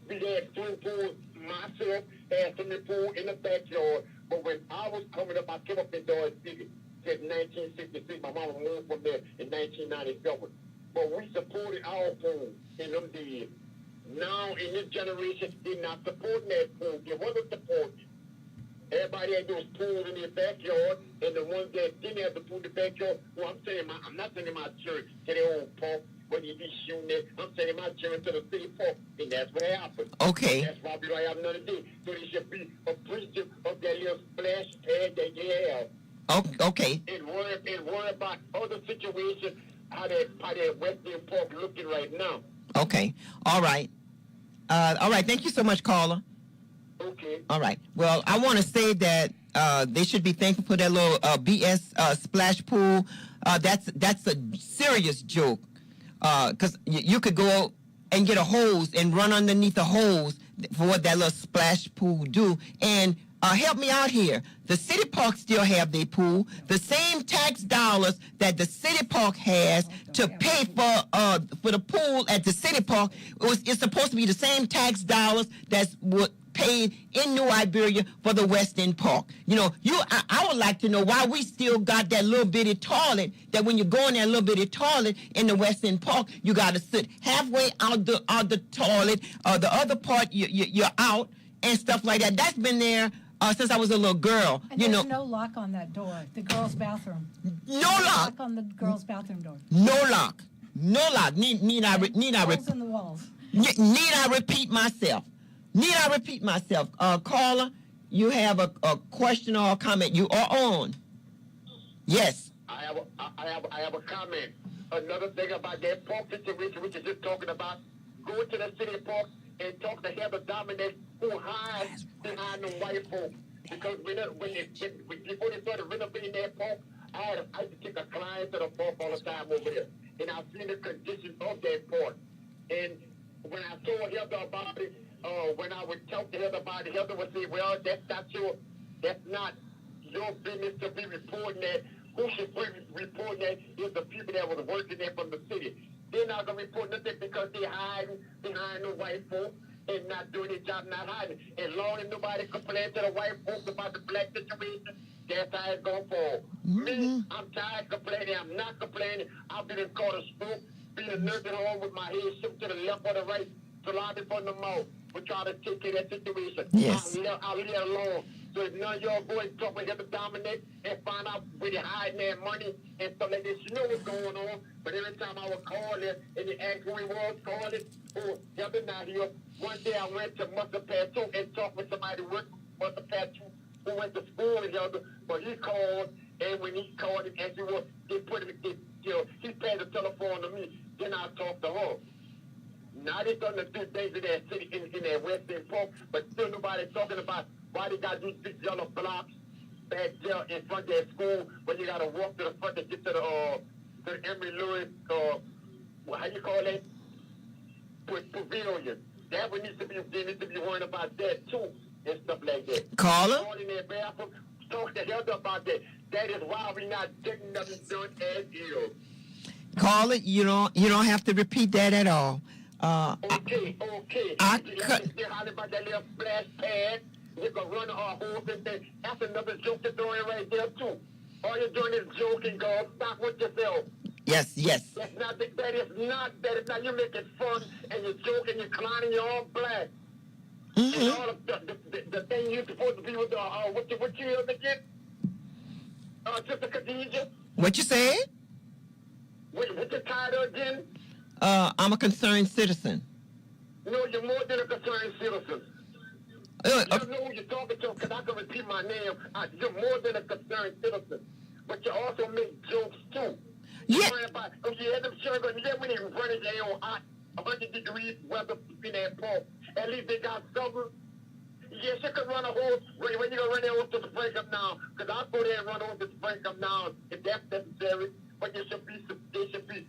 We had swimming pools. Myself had swimming pool in the backyard. But when I was coming up, I came up in Dodge City. Since 1966, my mama moved from there in 1997. But we supported our pool in them days. Now, in this generation, they're not supporting that pool. They wasn't supporting. Everybody had those pools in their backyard, and the ones that didn't have the pool in the backyard, well, I'm not sending my children to their old park when you be shooting it. I'm sending my children to the city park, and that's what happened. Okay. That's why we don't have none of this. So they should be appreciative of that little splash pad that they have. Okay. And worry about other situations, how that Western Park looking right now. Okay. All right. Thank you so much, caller. Okay. All right. Well, I want to say that they should be thankful for that little BS splash pool. That's a serious joke. Because you could go and get a hose and run underneath the hose for what that little splash pool do. And help me out here. The city park still have their pool. The same tax dollars that the city park has to pay for the pool at the city park, it's supposed to be the same tax dollars that's what paid in New Iberia for the West End Park. You know, I would like to know why we still got that little bitty toilet, that when you go in that little bitty toilet in the West End Park, you got to sit halfway out the toilet, the other part you're out and stuff like that. That's been there since I was a little girl. And there's no lock on that door, the girls' bathroom. No lock. On the girls' bathroom door. No lock. No lock. Need I Holes in the walls. Need I repeat myself? Need I repeat myself? Caller, you have a question or a comment? You are on. Yes. I have a comment. Another thing about that pork situation, which is just talking about, go to the city park and talk to Heather Dominic, who hides behind the white folk. Because before they started renovating that park, I used to take a client to the park all the time over there, and I've seen the condition of that park. And when I told Heather about it, when I would talk to Heather about it, Heather would say, "Well, that's not your business to be reporting that. Who should be reporting that is the people that was working there from the city. They're not going to report nothing because they're hiding behind the white folks and not doing their job, not hiding. As long as nobody complains to the white folks about the black situation, that's how it's going to fall. Me, I'm tired of complaining. I'm not complaining. I've been in caught a stroke, been in a nursing home with my head shifted to the left or the right, surrounded from the mouth. We're trying to take care of that situation. Yes. I'll leave it alone. So if none of y'all go and talk with Heather Dominic and find out where they're hiding their money and stuff like this, you know what's going on. But every time I would call it and they asked who he was, call it, oh, Heather not here. One day I went to Mother Patu and talked with somebody with Mother Patu who went to school with Heather, but he called, and when he called and asked what, they put it, he passed the telephone to me, then I talked to her. Now they starting to do things in that city, in that Western Park, but still nobody talking about why they got these big yellow blocks back there in front of their school when you got to walk to the front to get to the Emory Lewis, how you call that? Pavilion. That one needs to be, they need to be worrying about that too and stuff like that. Caller? In their bathroom, talk to Heather about that. That is why we're not getting nothing done as is. Caller, you don't have to repeat that at all. Okay. I could. They're hollering about that little splash pad. You can run a horse and thing. That's another joke they're doing right there too. All you're doing is joking, girl. Stop with yourself. Yes. That is not. You're making fun and you're joking. You're clowning. You're all black. And all of the thing you're supposed to be with what you hear again? Sister Khadijah. What you said? What's your title again? I'm a concerned citizen. No, you're more than a concerned citizen. You know who you're talking to, because I can repeat my name. You're more than a concerned citizen. But you also make jokes, too. Yeah. You had them sugar, and then when they run it down hot, 100 degrees weather in that park. At least they got something. Yes, you could run a horse. When you going to run that horse to Springfield now, because I'll go there and run over to Springfield now if that's necessary. But they should be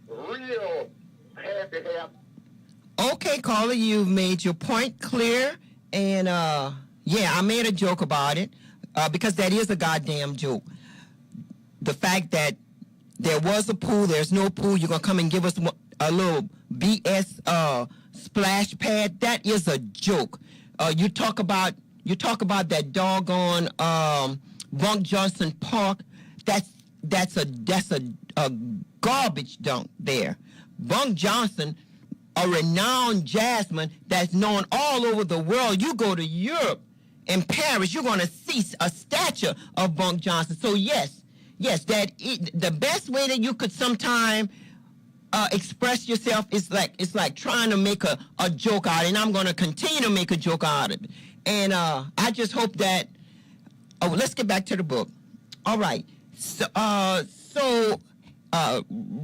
real half. Okay, caller, you've made your point clear. And, I made a joke about it because that is a goddamn joke. The fact that there was a pool, there's no pool, you're going to come and give us a little BS splash pad, that is a joke. You talk about that doggone Bunk Johnson Park, that's a garbage dump there. Bunk Johnson, a renowned jazzman that's known all over the world. You go to Europe, in Paris, you're going to see a statue of Bunk Johnson. So yes, the best way that you could sometime express yourself is like trying to make a joke out of it, and I'm going to continue to make a joke out of it. And I just hope that. Let's get back to the book. All right.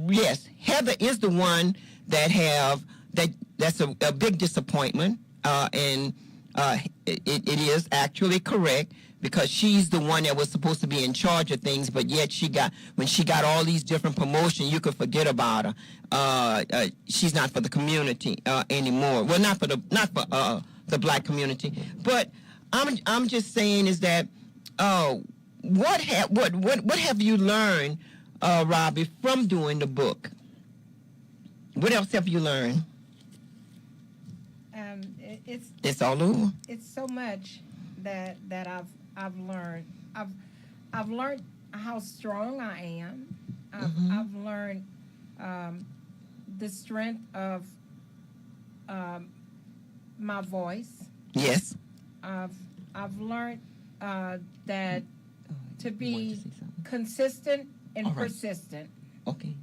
Yes, Heather is the one that's a big disappointment, and it is actually correct because she's the one that was supposed to be in charge of things, but yet when she got all these different promotions, you could forget about her. She's not for the community anymore. Well, not for the black community, but I'm just saying is that what have you learned, Robbie, from doing the book? What else have you learned? It's all over. It's so much that I've learned. I've learned how strong I am. I've learned the strength of my voice. Yes. I've learned that to be consistent and persistent. Okay.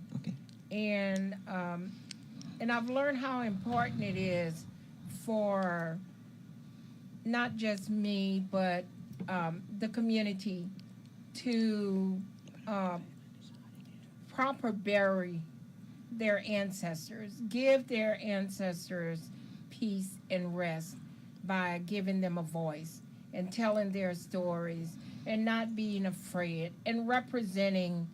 And I've learned how important it is for not just me, but the community to proper bury their ancestors, give their ancestors peace and rest by giving them a voice and telling their stories and not being afraid and representing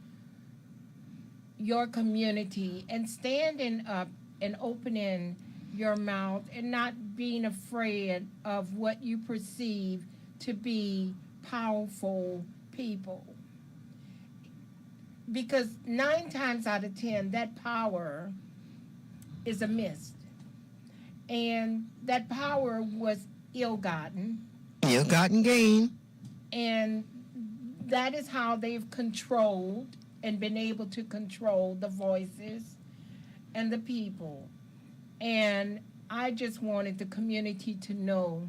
your community and standing up and opening your mouth and not being afraid of what you perceive to be powerful people. Because 9 times out of 10, that power is a mist. And that power was ill-gotten. Ill-gotten gain. And that is how they've controlled and been able to control the voices and the people. And I just wanted the community to know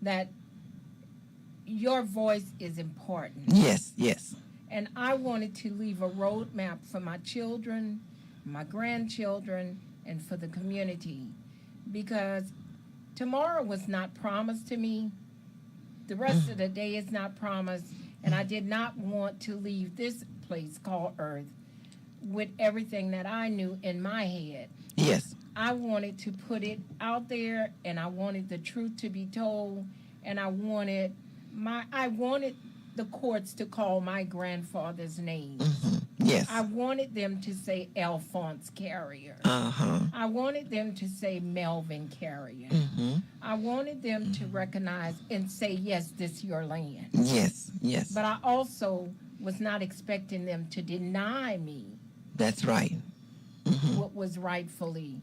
that your voice is important. Yes, yes. And I wanted to leave a roadmap for my children, my grandchildren, and for the community. Because tomorrow was not promised to me. The rest of the day is not promised. And I did not want to leave this place called Earth with everything that I knew in my head. Yes. I wanted to put it out there, and I wanted the truth to be told, and I wanted the courts to call my grandfather's name. Mm-hmm. Yes. I wanted them to say Alphonse Carrier. Uh-huh. I wanted them to say Melvin Carrier. Mm-hmm. I wanted them to recognize and say, yes, this is your land. Yes, yes. But I also was not expecting them to deny me. That's right. Mm-hmm. What was rightfully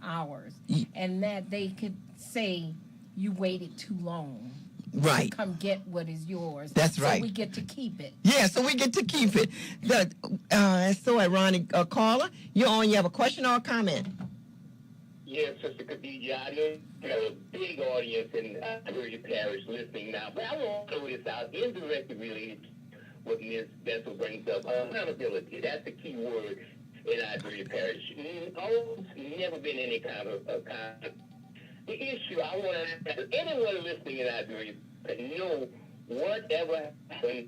ours. Ye- And that they could say, you waited too long. Right. Come get what is yours. That's right. So we get to keep it. Yeah, so we get to keep it. It's so ironic. Caller, you're on. You have a question or a comment? Yes, Sister Khadija, I know you have a big audience in Ivory Parish listening now, but I want to throw this out, indirectly related to what Ms. Bethel brings up. Accountability, that's the key word in Ivory Parish. Never been any kind of accountability. The issue I want to have anyone listening in Ivory know whatever happened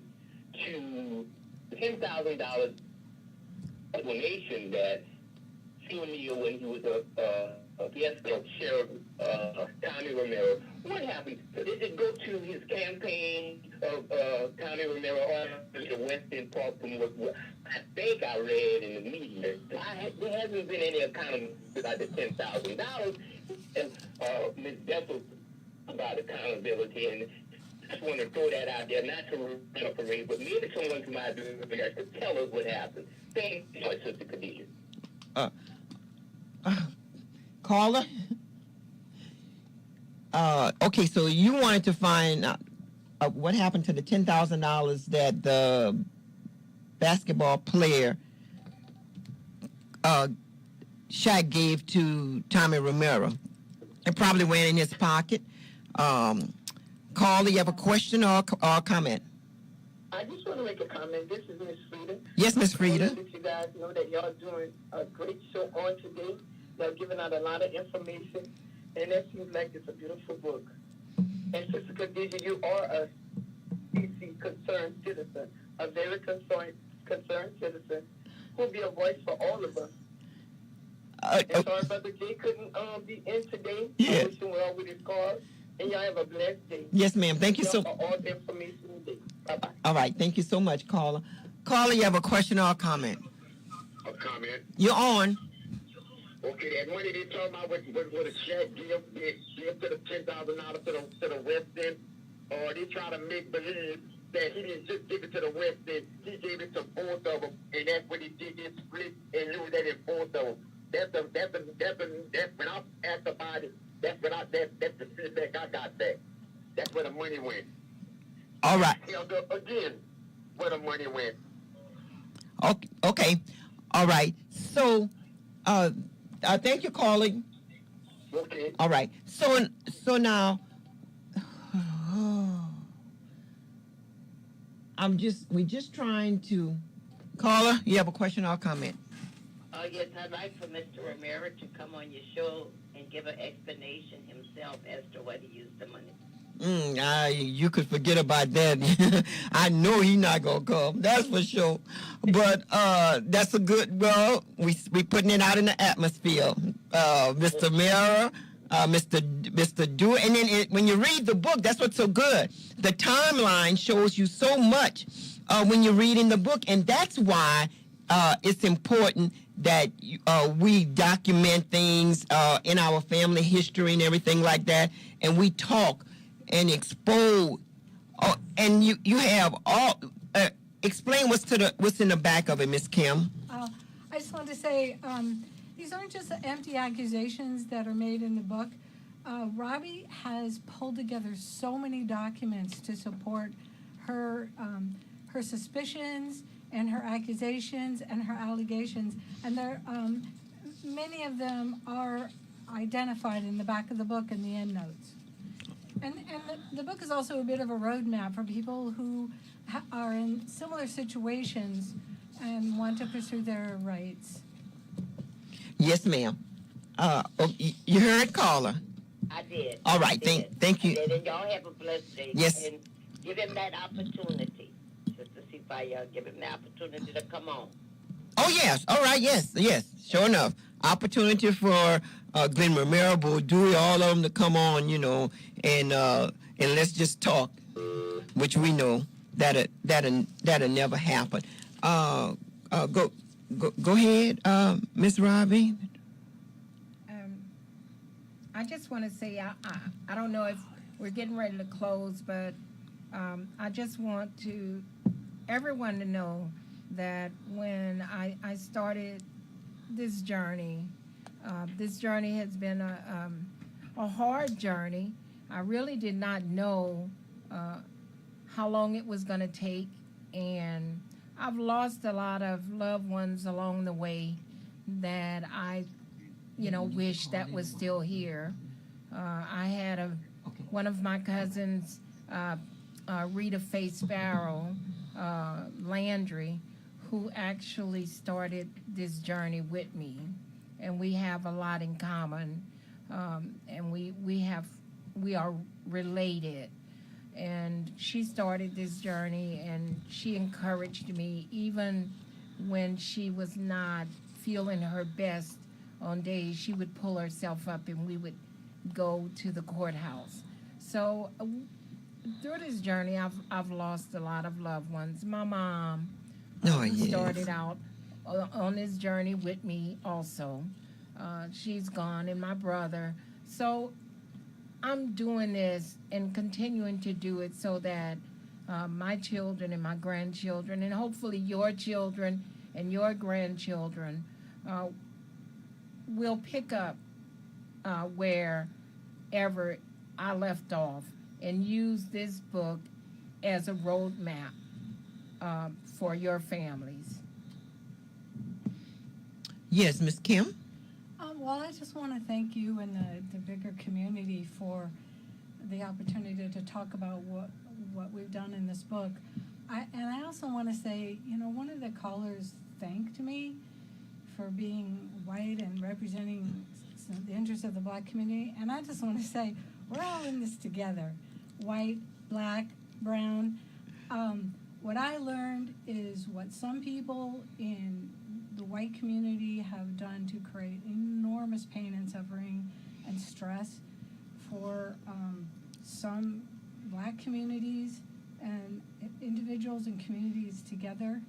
to the $10,000 donation that O'Neill, when he was a guest of Sheriff Tommy Romero. What happened? Did it go to his campaign of Tommy Romero or the Western Park from what I think I read in the media? There hasn't been any accountability about the $10,000. And Ms. Bethel about accountability, and I just want to throw that out there, not to separate, but maybe someone from my business could tell us what happened. Thank you, my Sister Khadija. Caller? Okay, so you wanted to find out what happened to the $10,000 that the basketball player Shaq gave to Tommy Romero. It probably went in his pocket. Caller, you have a question or a comment? I just want to make a comment. This is Miss Frida. Yes, Miss Frida. I want to let you guys know that y'all doing a great show on today. Y'all giving out a lot of information, and that seems like it's a beautiful book. And Sister Khadija, you are a DC concerned citizen, a very concerned citizen who'll be a voice for all of us. And sorry, Brother Jay couldn't be in today. Yeah. I wish him well with his cause. And y'all have a blessed day. Yes, ma'am. Thank you so much. For all the information today. Bye-bye. All right. Thank you so much, caller. Caller, you have a question or a comment? A comment? You're on. Okay, that money they talking about what a Shaq give to the $10,000 to the West End, or they try to make believe that he didn't just give it to the West End, he gave it to both of them, and that's what he did, his split, and knew that in both of them. That's when I asked about it, that's the feedback I got back. That's where the money went. All right. Again, where the money went. Okay. All right. So, thank you, calling. Okay. All right. So now, we're just trying to. Caller, you have a question or a comment? Yes, I'd like for Mr. Romero to come on your show and give an explanation himself as to what he used the money. You could forget about that. I know he's not gonna come. That's for sure. But that's a good. Well, we putting it out in the atmosphere. Mr. Mira, Mr. Do, and then when you read the book, that's what's so good. The timeline shows you so much when you're reading the book, and that's why it's important that we document things in our family history and everything like that, and we talk and expose. And you have all. Explain what's in the back of it, Miss Kim. I just wanted to say these aren't just empty accusations that are made in the book. Robbie has pulled together so many documents to support her suspicions and her accusations and her allegations, and there many of them are identified in the back of the book in the endnotes. And the book is also a bit of a roadmap for people who are in similar situations and want to pursue their rights. Yes, ma'am. You heard, caller? I did. All right, thank you. And y'all have a blessed day. Yes. And give him that opportunity. Just to see if y'all give him the opportunity to come on. Oh, yes. All right, yes. Sure enough. Opportunity for Glenn Romero, Dewey, all of them to come on, and let's just talk, which we know that'll never happen. Go ahead, Miss Robbie. I just want to say I don't know if we're getting ready to close, but I just want everyone to know that when I started this journey has been a hard journey. I really did not know how long it was going to take, and I've lost a lot of loved ones along the way that I wish that was still here. I had one of my cousins, Rita Faye Sparrow Landry, who actually started this journey with me, and we have a lot in common, and we are related. And she started this journey, and she encouraged me even when she was not feeling her best. On days she would pull herself up, and we would go to the courthouse. So through this journey, I've lost a lot of loved ones. My mom started out on this journey with me also. She's gone, and my brother. So I'm doing this and continuing to do it so that my children and my grandchildren, and hopefully your children and your grandchildren, will pick up wherever I left off and use this book as a roadmap for your families. Yes, Miss Kim? Well, I just want to thank you and the bigger community for the opportunity to talk about what we've done in this book. And I also want to say, one of the callers thanked me for being white and representing the interests of the black community. And I just want to say, we're all in this together, white, black, brown. What I learned is what some people in the white community have done to create enormous pain and suffering and stress for some black communities and individuals and communities together.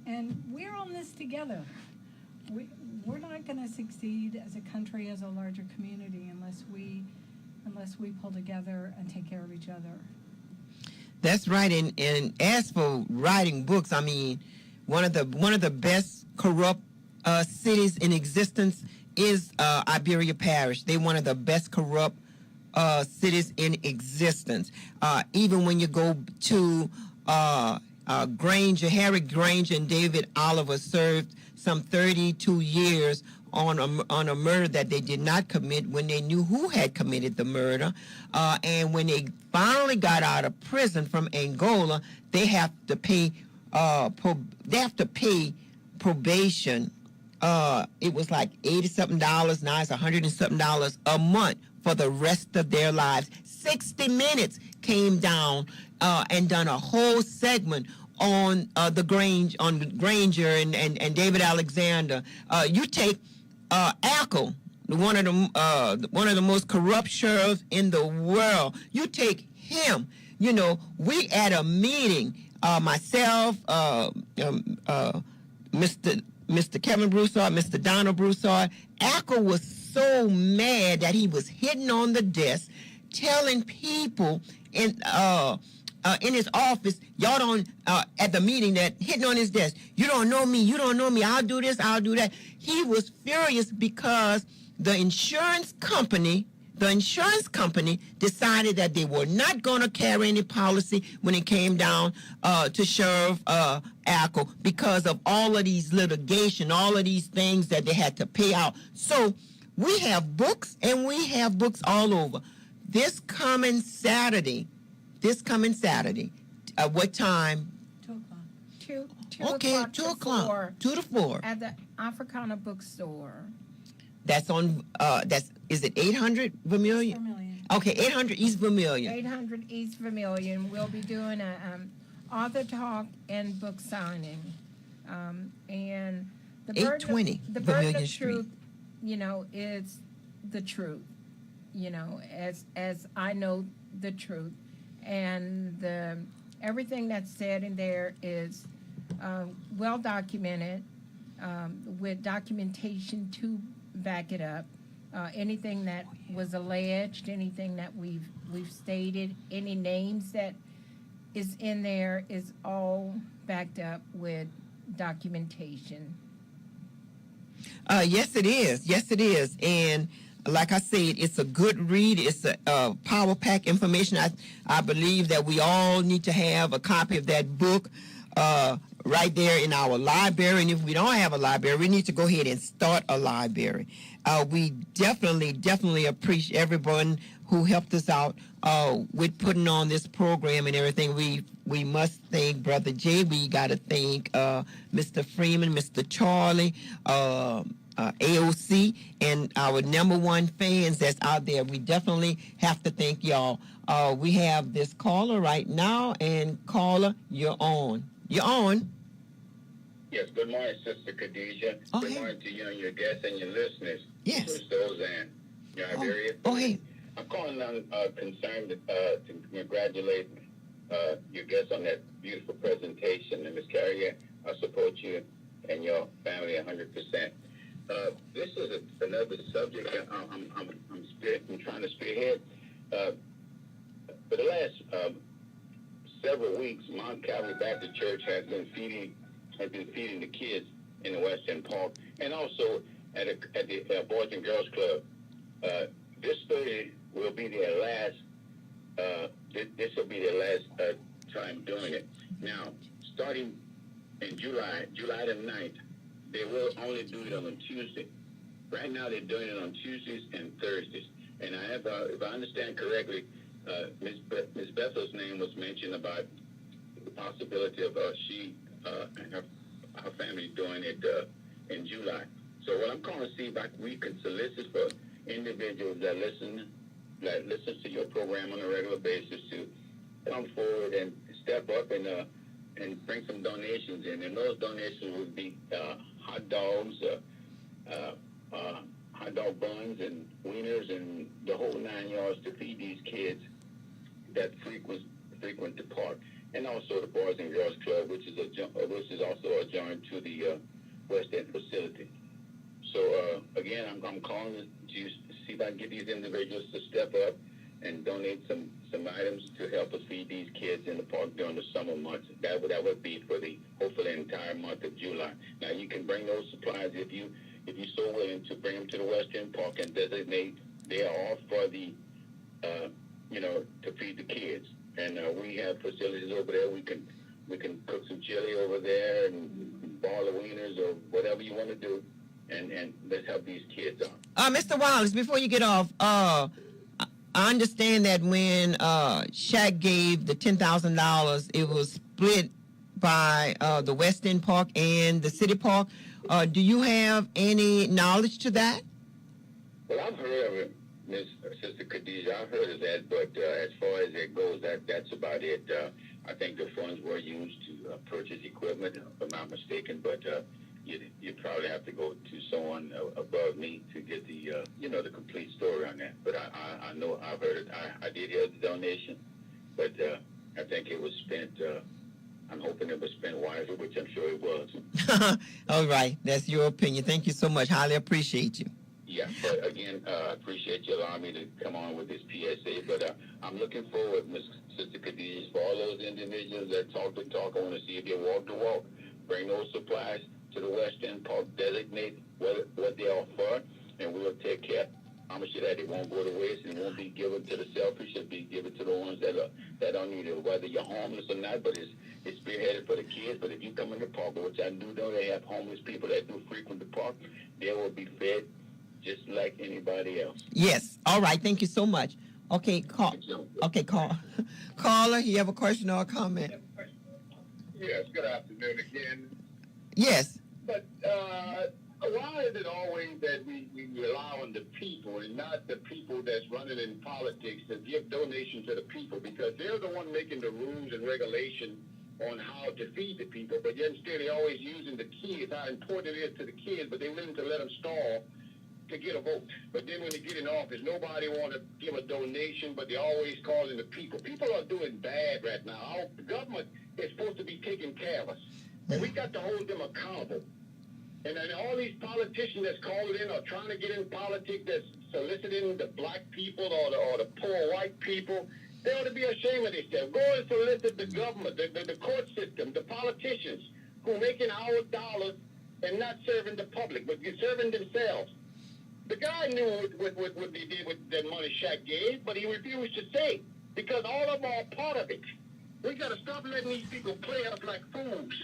And we're on this together. We're not going to succeed as a country, as a larger community, unless we pull together and take care of each other. That's right. And as for writing books, I mean, one of the best corrupt cities in existence is Iberia Parish. They're one of the best corrupt cities in existence. Even when you go to Granger, Harry Granger and David Oliver served some 32 years on a murder that they did not commit when they knew who had committed the murder. And when they finally got out of prison from Angola, they have to pay probation it was like 80 something dollars. Now it's 100 and something dollars a month for the rest of their lives. 60 Minutes came down and done a whole segment on Granger and David Alexander. You take Ackle, one of the most corrupt sheriffs in the world. You take him. You know, we at a meeting, myself, Mr. Kevin Broussard, Mr. Donald Broussard. Ackle was so mad that he was hitting on the desk, telling people in his office, y'all don't, at the meeting, that hitting on his desk, you don't know me, I'll do this, I'll do that. He was furious because the insurance company decided that they were not going to carry any policy when it came down to Sheriff Ackle because of all of these litigation, all of these things that they had to pay out. So we have books, and we have books all over. This coming Saturday, what time? 2 o'clock. 2 Okay, o'clock 2 to o'clock. 4 2 to 4. at the Africana bookstore. That's on, is it 800 Vermilion? Vermilion. Okay, 800 East Vermilion. 800 East Vermilion. We'll be doing a author talk and book signing. And the burden 820 of, the burden Vermilion of Street. truth, you know, is the truth. You know, as I know the truth, and everything that's said in there is well documented, with documentation to back it up. Anything that was alleged, anything that we've stated, any names that is in there is all backed up with documentation. Yes, it is. Yes, it is. And like I said, it's a good read. It's a power pack information. I believe that we all need to have a copy of that book right there in our library. And if we don't have a library, we need to go ahead and start a library. We definitely appreciate everyone who helped us out with putting on this program and everything. We must thank Brother Jay. We got to thank Mr. Freeman, Mr. Charlie, AOC, and our number one fans that's out there. We definitely have to thank y'all. We have this caller right now, and caller, you're on. You're on. Yes, good morning, Sister Khadijah. Oh, good hey. morning to you and your guests and your listeners. Yes. Christos and your Iberia. Hey. I'm calling on concerned to congratulate your guests on that beautiful presentation. And Ms. Carrier, I support you and your family 100%. This is another subject I'm trying to spearhead. For the last several weeks, Mount Calvary Baptist Church has been feeding the kids in the Western Park, and also at the Boys and Girls Club. This Thursday will be their last. This will be their last time doing it. Now, starting in July the 9th, they will only do it on a Tuesday. Right now, they're doing it on Tuesdays and Thursdays. And I have, if I understand correctly, Ms. Bethel's name was mentioned about the possibility of she and her family doing it in July. So what I'm calling to see if we can solicit for individuals that listen to your program on a regular basis to come forward and step up and bring some donations in. And those donations would be hot dogs, hot dog buns, and wieners, and the whole 9 yards to feed these kids that frequent the park, and also the Boys and Girls Club, which is also adjoined to the West End facility. So again, I'm calling to see if I can get these individuals to step up and donate some items to help us feed these kids in the park during the summer months. That would be for the hopefully entire month of July. Now you can bring those supplies if you're so willing to bring them to the Western Park and designate they are all for the to feed the kids. And we have facilities over there. We can cook some chili over there and ball of wieners or whatever you want to do, and let's help these kids out. Mr. Wallace, before you get off, I understand that when Shaq gave the $10,000, it was split by the West End Park and the City Park. Do you have any knowledge to that? Well, I've heard of it, Miss Sister Khadijah. I've heard of that, but as far as it goes, that's about it. I think the funds were used to purchase equipment, if I'm not mistaken, but you probably have to go to someone above me to get the the complete story on that. But I know I've heard it. I did hear the donation, but I think it was spent. I'm hoping it was spent wisely, which I'm sure it was. All right, that's your opinion. Thank you so much. Highly appreciate you. Yeah, but again, I appreciate you allowing me to come on with this PSA. But I'm looking forward, Miss Sister Khadijah, for all those individuals that talk the talk. I want to see if they walk the walk. Bring those supplies to the West End Park. Designate what they are for, and we'll take care. I promise you that it won't go to waste, and it won't be given to the selfish. It'll be given to the ones that don't need it, whether you're homeless or not. But it's spearheaded for the kids. But if you come in the park, which I do know they have homeless people that do frequent the park, they will be fed just like anybody else. Yes. All right. Thank you so much. Okay, caller, you have a question or a comment? Yes, good afternoon again. Yes. But why is it always that we rely on the people and not the people that's running in politics to give donations to the people? Because they're the one making the rules and regulations on how to feed the people. But yet instead they're always using the kids, how important it is to the kids, but they're willing to let them starve to get a vote. But then when they get in office, nobody want to give a donation, but they're always calling the people. People are doing bad right now. The government is supposed to be taking care of us, and we got to hold them accountable. And then all these politicians that's calling in or trying to get in politics, that's soliciting the black people or the poor white people, they ought to be ashamed of themselves. Go and solicit the government, the court system, the politicians who are making our dollars and not serving the public, but serving themselves. The guy knew what they did with that money Shaq gave, but he refused to say because all of them are part of it. We got to stop letting these people play us like fools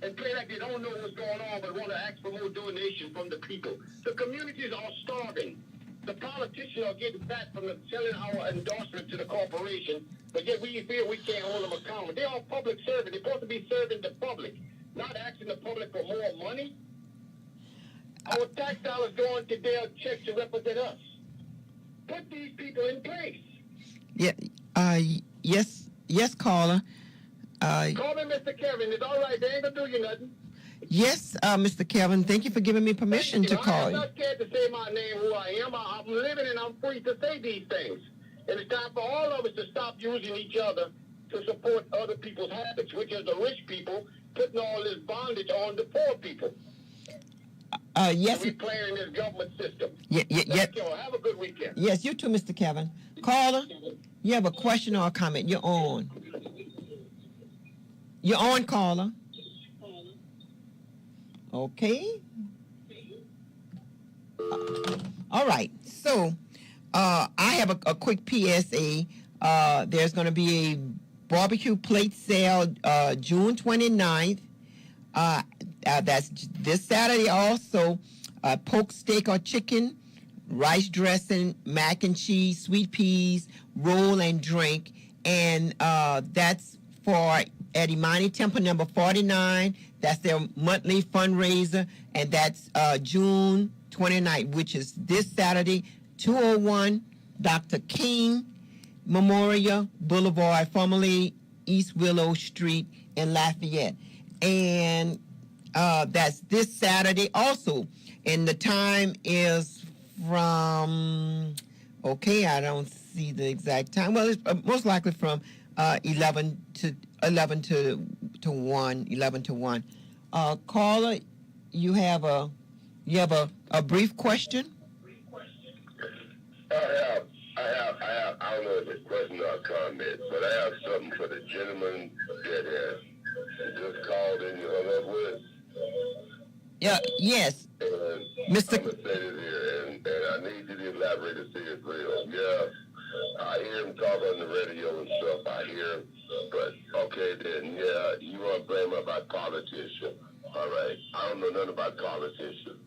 and play like they don't know what's going on but want to ask for more donation from the people. The communities are starving. The politicians are getting fat from selling our endorsement to the corporation, but yet we feel we can't hold them accountable. They are public servants. They're supposed to be serving the public, not asking the public for more money. Our tax dollars going to their checks to represent us. Put these people in place. Yeah. Yes, caller. Call me Mr. Kevin. It's all right. They ain't gonna do you nothing. Yes, Mr. Kevin. Thank you for giving me permission to call I'm you. not scared to say my name, who I am. I'm living and I'm free to say these things. And it's time for all of us to stop using each other to support other people's habits, which is the rich people putting all this bondage on the poor people. Yes. We're playing this government system. Yeah. Thank you. Have a good weekend. Yes, you too, Mr. Kevin. Caller, you have a question or a comment? You're on. You're on, caller. Okay. All right. So, I have a quick PSA. There's going to be a barbecue plate sale June 29th. That's this Saturday also. Pork steak or chicken, rice dressing, mac and cheese, sweet peas, roll and drink. And that's for at Imani Temple number 49. That's their monthly fundraiser. And that's June 29th, which is this Saturday, 201 Dr. King Memorial Boulevard, formerly East Willow Street in Lafayette. And that's this Saturday also. And the time is from, I don't see the exact time. Well, it's most likely from 11 to 1. Caller, you have a brief question? I don't know if it's a question or a comment, but I have something for the gentleman that has just called in you hung up with. Yes. Mr. I'm going to say this here, and I need you to elaborate and see it's real. Yeah, I hear him talk on the radio and stuff. I hear him. But, okay, then, yeah, you want to blame him about politicians. All right. I don't know nothing about politicians.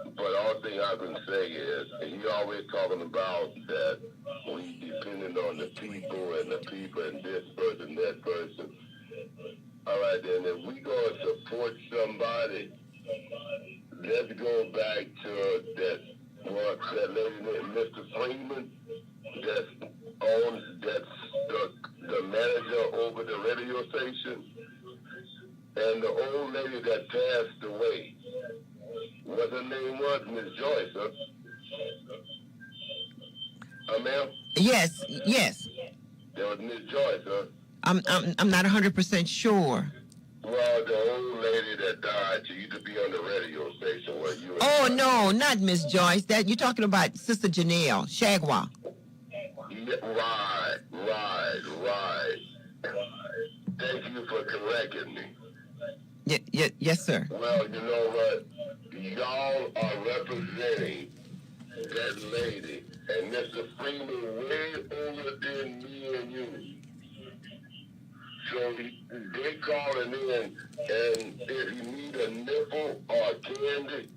But the only thing I can say is, and you always talking about that we depending on the people and this person, that person. All right, then, if we going to support somebody, let's go back to that lady named Mr. Freeman that's the manager over the radio station, and the old lady that passed away. What her name was? Miss Joyce, huh? Ma'am? Yes, yes. That was Miss Joyce, huh? I'm not 100% sure. Well, the old lady that died, she used to be on the radio station where you. Oh no, not Miss Joyce. That you're talking about Sister Janelle Shagwa. Yeah, right. Thank you for correcting me. Yes, sir. Well, you know what? Y'all are representing that lady, and Mr. Freeman way older than me and you. So they calling in, and if you need a nipple or candy,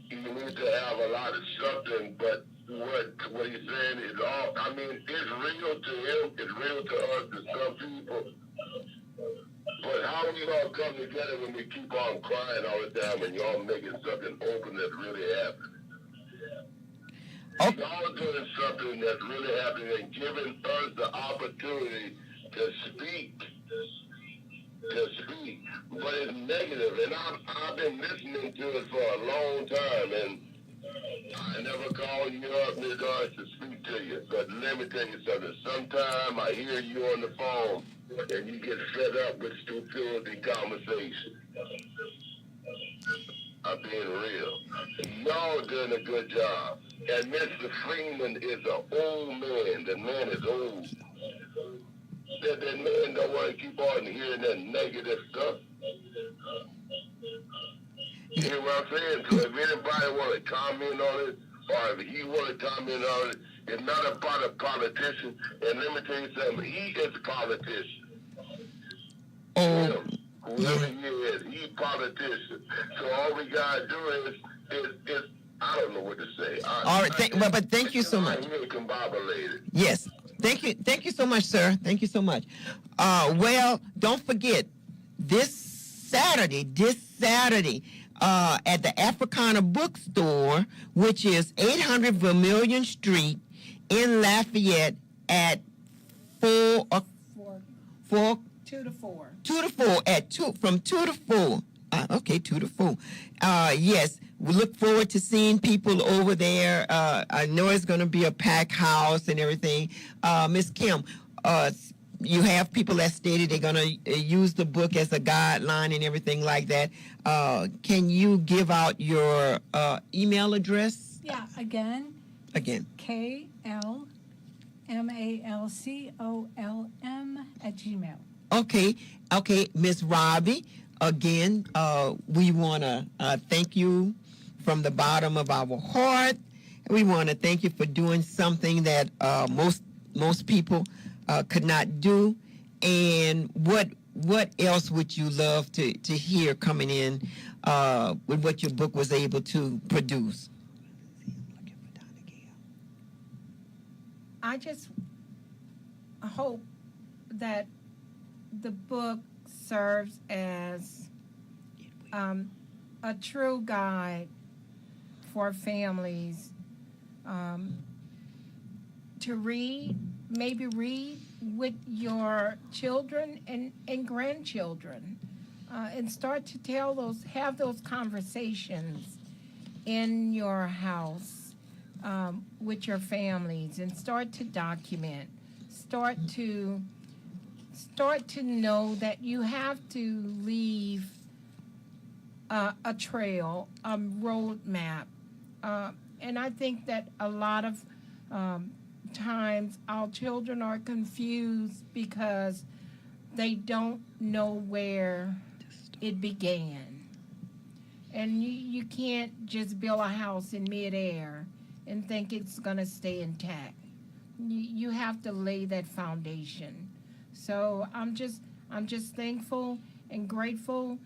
you need to have a lot of something, but what he's saying is all, I mean, it's real to him, it's real to us, to some people. But how we all come together when we keep on crying all the time and y'all making something open that's really happening? Okay. Y'all doing something that's really happening and giving us the opportunity to speak. But it's negative, and I've been listening to it for a long time, and I never call you up, Ms. Doris, to speak to you. But let me tell you something. Sometime I hear you on the phone, and you get fed up with stupidity conversation. I'm being real. Y'all doing a good job. And Mr. Freeman is an old man. The man is old. That man don't want to keep on hearing that negative stuff. You hear what I'm saying? So if anybody want to comment on it, or if he want to comment on it, it's not about a politician. And let me tell you something, he is a politician. Oh, whoever he is, he's a politician. So all we got to do is I don't know what to say. All right, but thank you so much. I'm really combobulated. Yes. Thank you so much, sir. Thank you so much. Well, don't forget, this Saturday, at the Africana Bookstore, which is 800 Vermilion Street in Lafayette at 2 to 4 from 2 to 4. Okay, 2 to 4. Yes, we look forward to seeing people over there. I know it's going to be a packed house and everything. Miss Kim, you have people that stated they're going to use the book as a guideline and everything like that. Can you give out your email address? Yeah, again. KLMALCOLM @gmail. Okay, Miss Robbie. Again, we want to thank you from the bottom of our heart. We want to thank you for doing something that most people could not do. And what else would you love to hear coming in with what your book was able to produce? I just hope that the book serves as a true guide for families to maybe read with your children and grandchildren, and start to have those conversations in your house with your families, and start to document, start to know that you have to leave a trail, a roadmap. And I think that a lot of times our children are confused because they don't know where it began. And you can't just build a house in midair and think it's going to stay intact. You have to lay that foundation. So I'm just thankful and grateful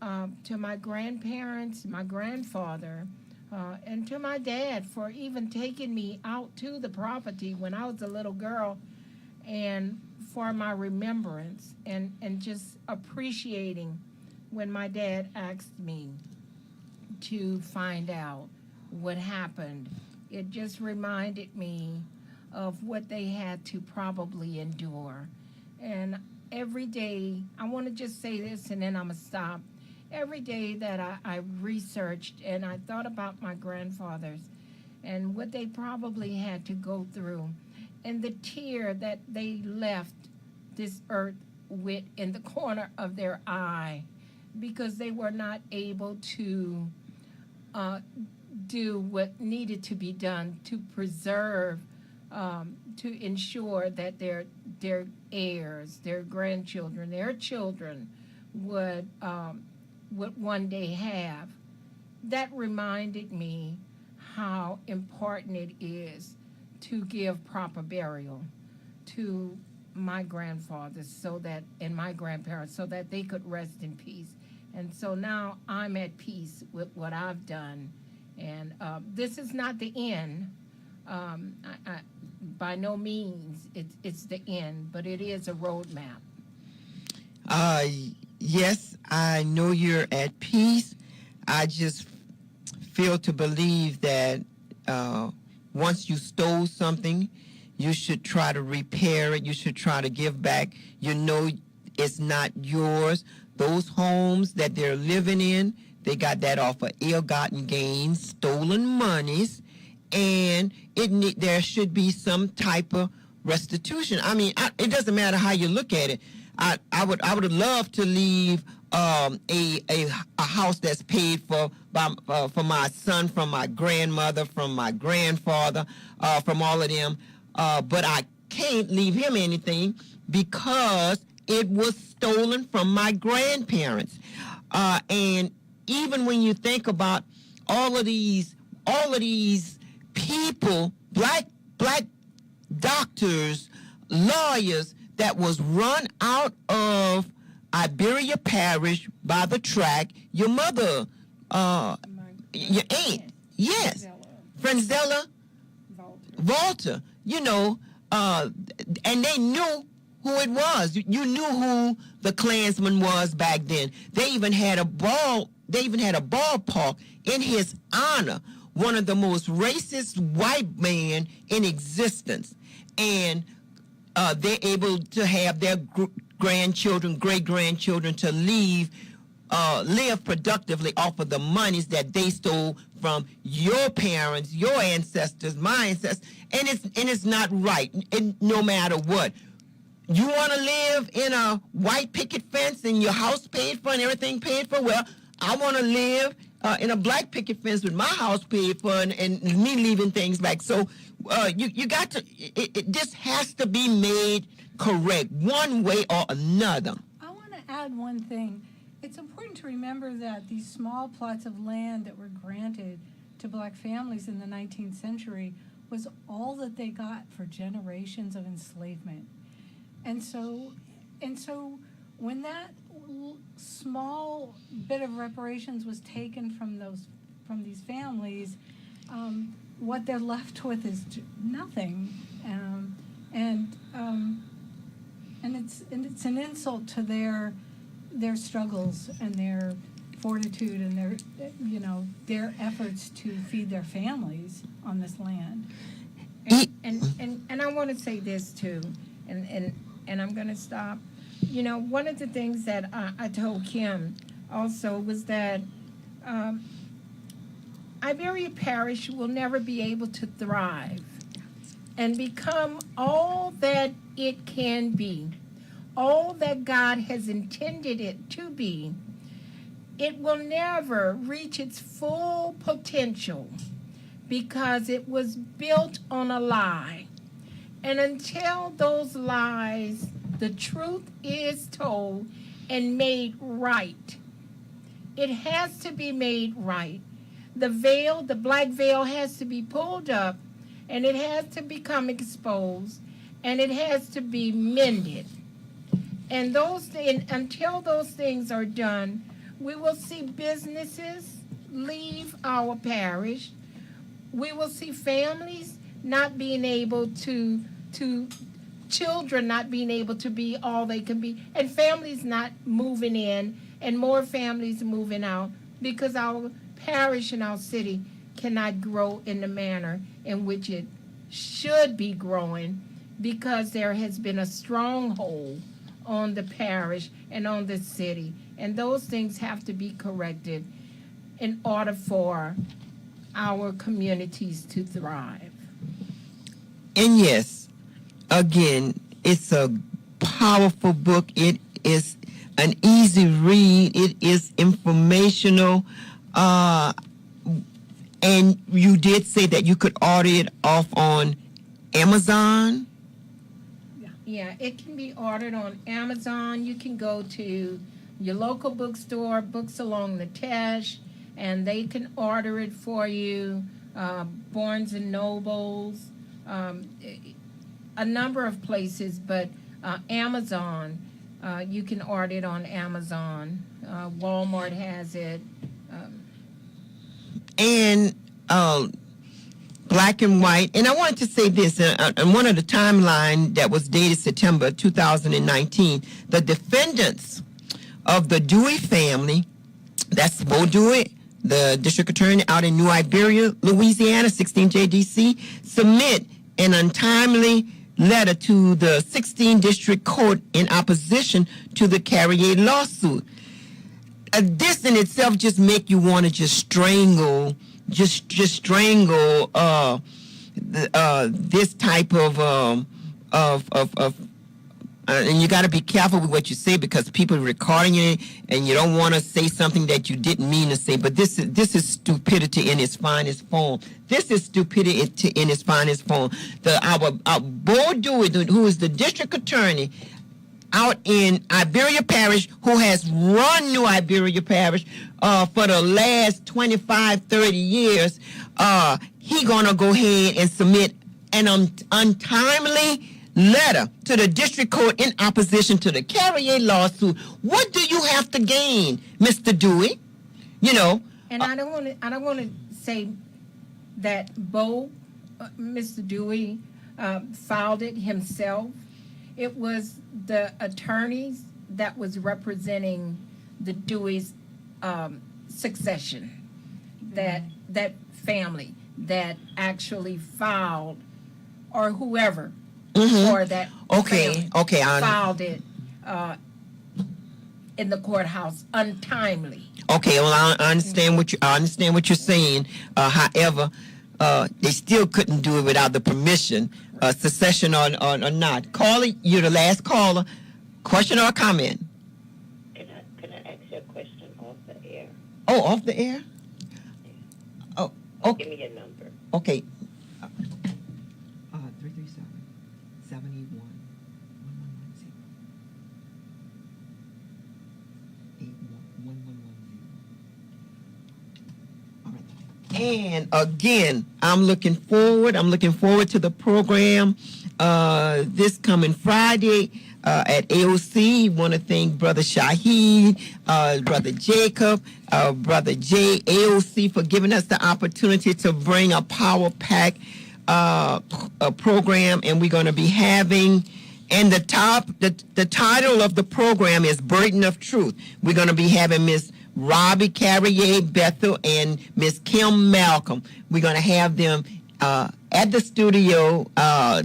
to my grandparents, my grandfather, and to my dad for even taking me out to the property when I was a little girl and for my remembrance, and just appreciating when my dad asked me to find out what happened. It just reminded me of what they had to probably endure. And every day, I want to just say this and then I'm going to stop. Every day that I researched and I thought about my grandfathers and what they probably had to go through, and the tear that they left this earth with in the corner of their eye because they were not able to do what needed to be done to preserve, to ensure that their heirs, their grandchildren, their children would one day have. That reminded me how important it is to give proper burial to my grandfathers so that and my grandparents so that they could rest in peace. And so now I'm at peace with what I've done. And this is not the end. By no means it's the end, but it is a roadmap. Yes, I know you're at peace. I just feel to believe that once you stole something, you should try to repair it. You should try to give back. You know it's not yours. Those homes that they're living in, they got that off of ill-gotten gains, stolen monies, and there should be some type of restitution. I mean, it doesn't matter how you look at it. I would love to leave a house that's paid for my son, from my grandmother, from my grandfather, from all of them. But I can't leave him anything because it was stolen from my grandparents. And even when you think about all of these people, black doctors, lawyers that was run out of Iberia Parish by the track, your mother, your aunt, yes, Franzella Walter, and they knew who it was. You knew who the Klansman was back then. They even had a ballpark in his honor, one of the most racist white men in existence. And they're able to have their grandchildren, great-grandchildren to live productively off of the monies that they stole from your parents, your ancestors, my ancestors, and it's not right. And no matter what, you want to live in a white picket fence and your house paid for and everything paid for. Well, I want to live in a black picket fence with my house paid for and me leaving things back. So you got to. This has to be made correct one way or another. I want to add one thing. It's important to remember that these small plots of land that were granted to black families in the 19th century was all that they got for generations of enslavement. And so when that small bit of reparations was taken from these families, what they're left with is nothing. And it's an insult to their struggles and their fortitude and their efforts to feed their families on this land. And I want to say this too, and I'm going to stop. One of the things that I told Kim also was that Iberia Parish will never be able to thrive and become all that it can be, all that God has intended it to be. It will never reach its full potential because it was built on a lie. And until those lies, the truth is told and made right. It has to be made right. The veil, the black veil, has to be pulled up, and it has to become exposed, and it has to be mended. And until those things are done, we will see businesses leave our parish. We will see families not being able to children not being able to be all they can be, and families not moving in, and more families moving out, because our parish and our city cannot grow in the manner in which it should be growing, because there has been a stronghold on the parish and on the city. And those things have to be corrected in order for our communities to thrive. And yes, again, it's a powerful book. It is an easy read. It is informational. And you did say that you could order it off on Amazon. Yeah, it can be ordered on Amazon. You can go to your local bookstore, Books Along the Tesh, and they can order it for you. Barnes and Nobles, a number of places, but Amazon, you can order it on Amazon. Walmart has it. And black and white. And I wanted to say this, on one of the timeline that was dated September 2019, the defendants of the Dewey family, that's Bo Dewey, the district attorney out in New Iberia, Louisiana, 16 JDC, submit an untimely letter to the 16th District Court in opposition to the Carrier lawsuit. This in itself just make you want to just strangle this type of and you got to be careful with what you say, because people are recording it, and you don't want to say something that you didn't mean to say. But this is stupidity in its finest form. This is stupidity in its finest form. Our Bo Dewey, who is the district attorney out in Iberia Parish, who has run New Iberia Parish for the last 25, 30 years, he gonna go ahead and submit an untimely letter to the district court in opposition to the Carrier lawsuit. What do you have to gain, Mr. Dewey? You know. And I don't want to say that Mr. Dewey, filed it himself. It was the attorneys that was representing the Dewey's succession, that family that actually filed, or whoever, or that filed it in the courthouse untimely. Okay, well, I understand what you're saying. However, they still couldn't do it without the permission, secession or not. Caller, you're the last caller. Question or comment? Can I ask you a question off the air? Oh, off the air? Oh, okay. Give me your number. Okay. 337 781 1110. And again, I'm looking forward to the program this coming Friday at AOC. Want to thank Brother Shaheed, Brother Jacob, Brother Jay, AOC, for giving us the opportunity to bring a power pack program, and we're going to be having, and the title of the program is Burden of Truth. We're going to be having Miss Robbie Carrier Bethel and Miss Kim Malcolm. We're going to have them at the studio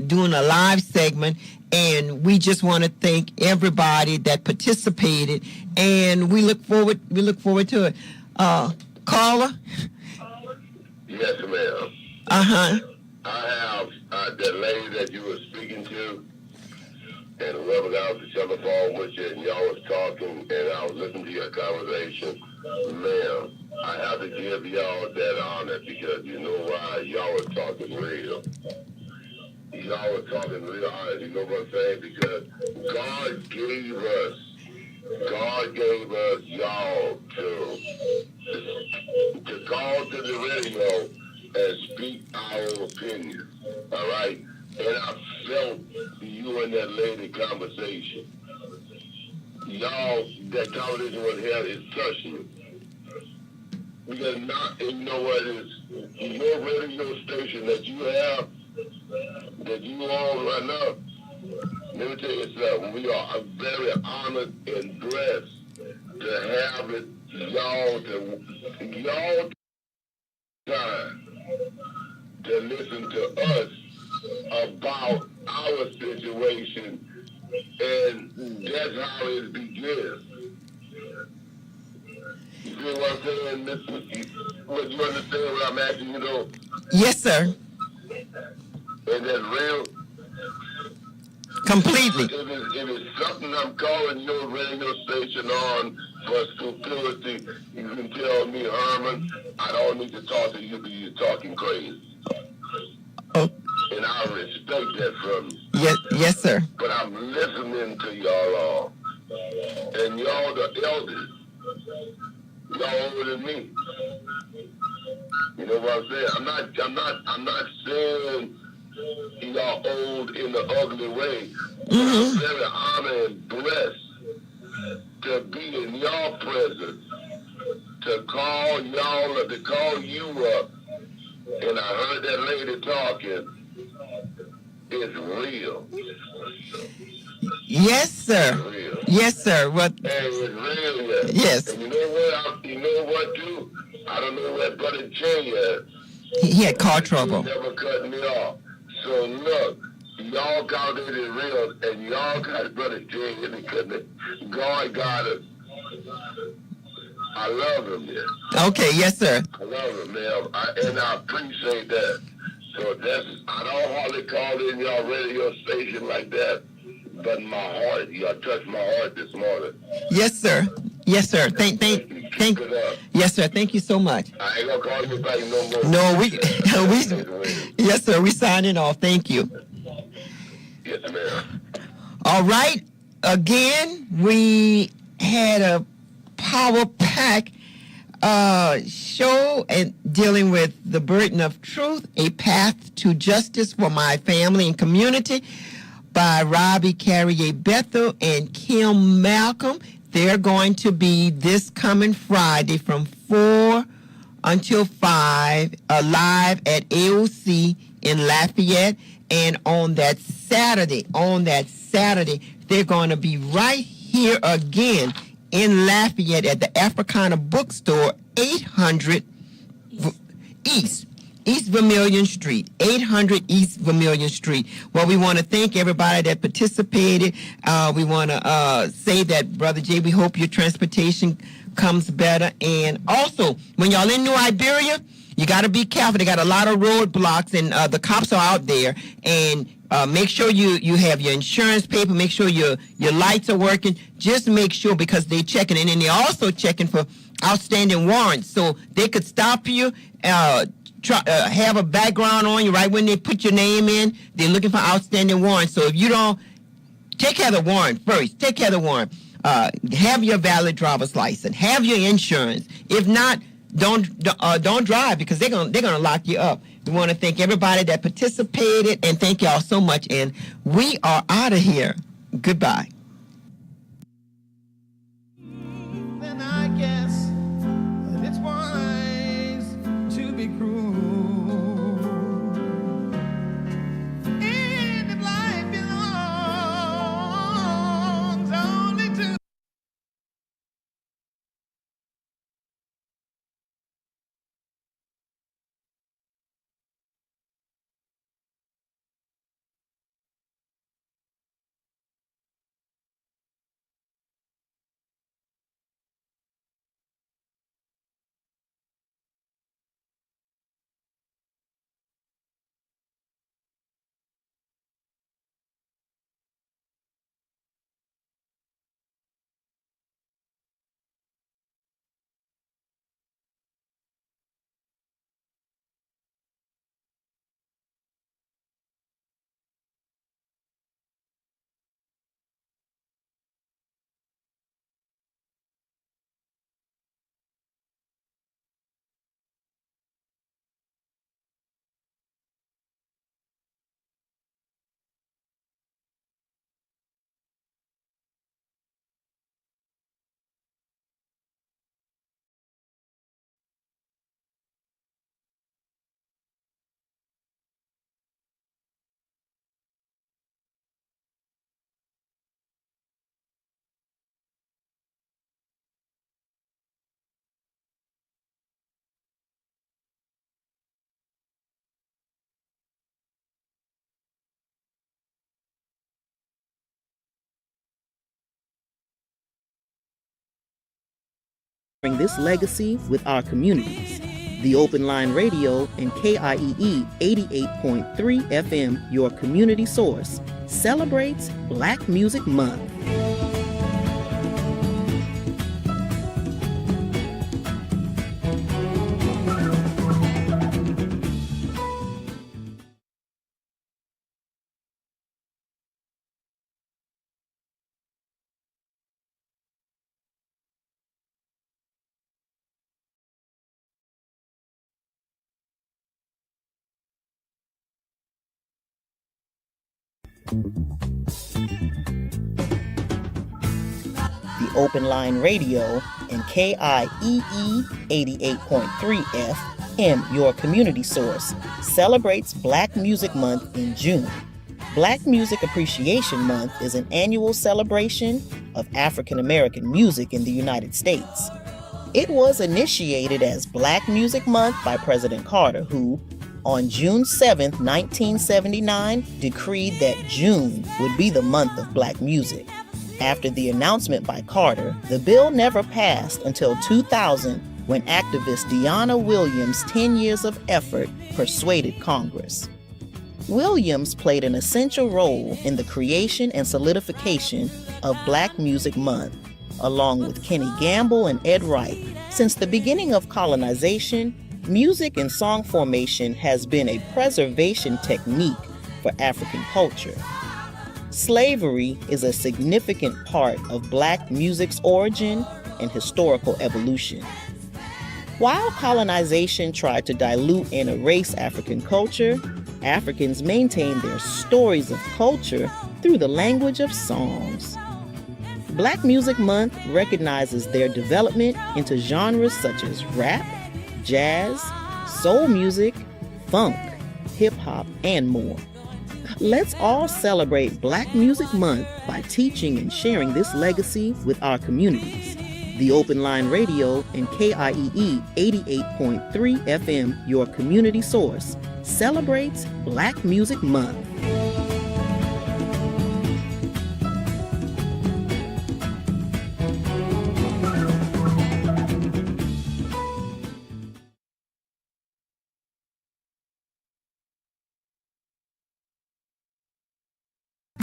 doing a live segment, and we just want to thank everybody that participated, and we look forward to it. Caller? Yes, ma'am. Uh-huh. I have that lady that you were speaking to, and whoever got off the telephone with you, and y'all was talking, and I was listening to your conversation. Ma'am, I have to give y'all that honor, because you know why? Y'all were talking real. Y'all were talking real honest, you know what I'm saying? Because God gave us y'all to call to the radio and speak our opinion, all right? And I felt you and that lady conversation. Y'all, that conversation was held, it touched me. Because not, and you know what it is, your radio station that you have, that you own right now, Let me tell you something. We are very honored and blessed to have it, y'all time to listen to us about our situation, and that's how it begins. You see what I'm saying, Mr. What you understand what I'm asking you know? Yes, sir. And that's real. Completely. If it's something I'm calling your radio station on for stupidity, you can tell me, Herman, I don't need to talk to you because you're talking crazy. Oh. And I respect that from you. Yes, sir. But I'm listening to y'all all. And y'all the elders. Y'all older than me. You know what I'm saying? I'm not saying y'all old in the ugly way. I'm very honored and blessed to be in y'all presence, to call you up. And I heard that lady talking. It's real. Yes, sir. It's real. Yes, sir. What? And it's real, yeah. Yes. And you know what, too? I don't know where Brother Jay is. He had car trouble. He never cut me off. So look, y'all got it real, and y'all got Brother Jay in the cutting. God got it. I love him, man. Okay, yes, sir. I love him, man. And I appreciate that. So I don't hardly call in y'all radio station like that, but my heart, y'all touched my heart this morning. Yes, sir. Yes, sir. Thank. Yes, sir. Thank you so much. I ain't gonna call you back no more. No, yes, sir. We signing off. Thank you. Yes, ma'am. All right. Again, we had a power pack show and dealing with the burden of truth, a path to justice for my family and community by Robbie Carrier Bethel and Kim Malcolm. They're going to be this coming Friday from 4 until 5 live at AOC in Lafayette. And on that Saturday, they're going to be right here again in Lafayette at the Africana Bookstore, 800 East Vermilion Street, 800 East Vermilion Street. Well, we want to thank everybody that participated. We want to say that, Brother Jay, we hope your transportation comes better. And also, when y'all in New Iberia, you got to be careful. They got a lot of roadblocks, and the cops are out there. And make sure you have your insurance paper. Make sure your lights are working. Just make sure, because they're checking. And then they're also checking for outstanding warrants. So they could stop you, have a background on you right when they put your name in. They're looking for outstanding warrants. So if you don't, take care of the warrant first. Take care of the warrant. Have your valid driver's license. Have your insurance. If not, don't drive, because they're gonna lock you up. We want to thank everybody that participated, and thank y'all so much. And we are out of here. Goodbye. Then I guess that it's wise to be cruel. This legacy with our communities. The Open Line Radio and KIEE 88.3 FM, your community source, celebrates Black Music Month. The Open Line Radio and KIEE 88.3 FM, your community source, celebrates Black Music Month in June. Black Music Appreciation Month is an annual celebration of African American music in the United States. It was initiated as Black Music Month by President Carter, who, on June 7, 1979, decreed that June would be the month of Black music. After the announcement by Carter, the bill never passed until 2000, when activist Deanna Williams' 10 years of effort persuaded Congress. Williams played an essential role in the creation and solidification of Black Music Month, along with Kenny Gamble and Ed Wright. Since the beginning of colonization, music and song formation has been a preservation technique for African culture. Slavery is a significant part of Black music's origin and historical evolution. While colonization tried to dilute and erase African culture, Africans maintained their stories of culture through the language of songs. Black Music Month recognizes their development into genres such as rap, jazz, soul music, funk, hip-hop, and more. Let's all celebrate Black Music Month by teaching and sharing this legacy with our communities. The Open Line Radio and KIEE 88.3 FM, your community source, celebrates Black Music Month.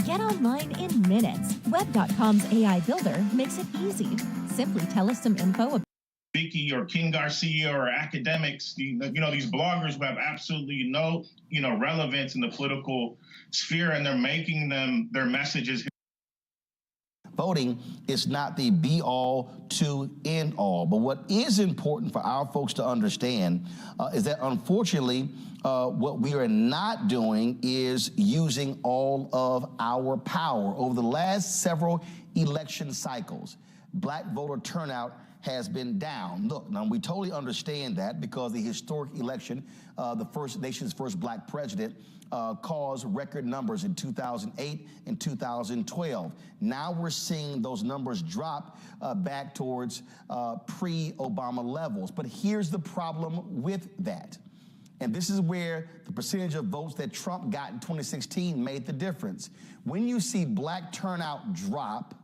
Get online in minutes. Web.com's AI Builder makes it easy. Simply tell us some info about Vicky or King Garcia or academics, these bloggers who have absolutely no, relevance in the political sphere, and they're making them their messages. Voting is not the be-all to end-all. But what is important for our folks to understand is that, unfortunately, what we are not doing is using all of our power. Over the last several election cycles, Black voter turnout has been down. Look, now we totally understand that because the historic election, the nation's first Black president, caused record numbers in 2008 and 2012. Now we're seeing those numbers drop back towards pre-Obama levels. But here's the problem with that. And this is where the percentage of votes that Trump got in 2016 made the difference. When you see Black turnout drop,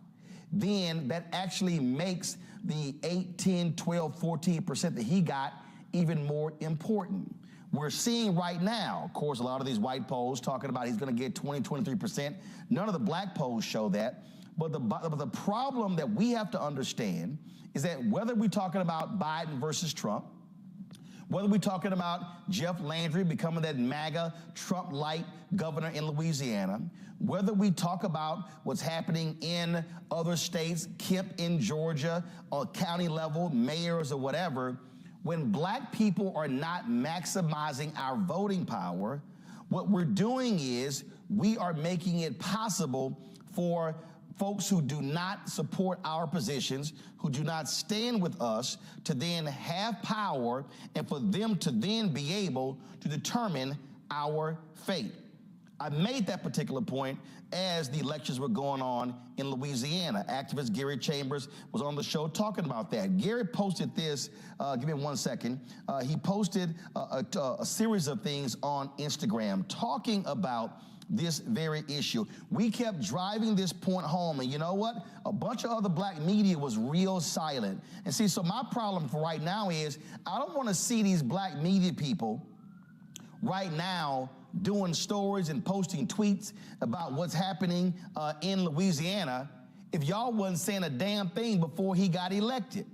then that actually makes the 8, 10, 12, 14% that he got even more important. We're seeing right now, of course, a lot of these white polls talking about he's going to get 20, 23%. None of the Black polls show that. But the problem that we have to understand is that whether we're talking about Biden versus Trump, whether we're talking about Jeff Landry becoming that MAGA Trump-light governor in Louisiana, whether we talk about what's happening in other states, Kemp in Georgia, or county level, mayors or whatever, when Black people are not maximizing our voting power, what we're doing is we are making it possible for folks who do not support our positions, who do not stand with us, to then have power and for them to then be able to determine our fate. I made that particular point as the elections were going on in Louisiana. Activist Gary Chambers was on the show talking about that. Gary posted this, give me 1 second. He posted a series of things on Instagram talking about this very issue. We kept driving this point home, and you know what? A bunch of other black media was real silent. And see, so my problem for right now is I don't want to see these black media people right now doing stories and posting tweets about what's happening in Louisiana if y'all wasn't saying a damn thing before he got elected.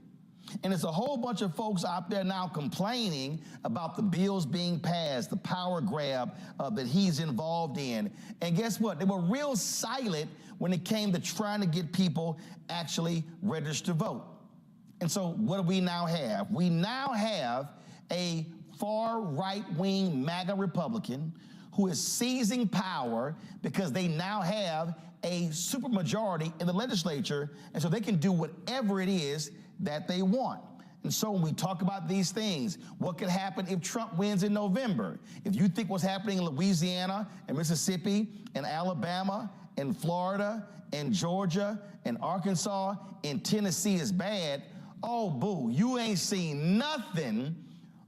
And it's a whole bunch of folks out there now complaining about the bills being passed, the power grab that he's involved in. And guess what? They were real silent when it came to trying to get people actually registered to vote. And so what do we now have? We now have a far right-wing MAGA Republican who is seizing power because they now have a supermajority in the legislature, and so they can do whatever it is that they want. And so when we talk about these things, what could happen if Trump wins in November? If you think what's happening in Louisiana and Mississippi and Alabama and Florida and Georgia and Arkansas and Tennessee is bad, oh boo, you ain't seen nothing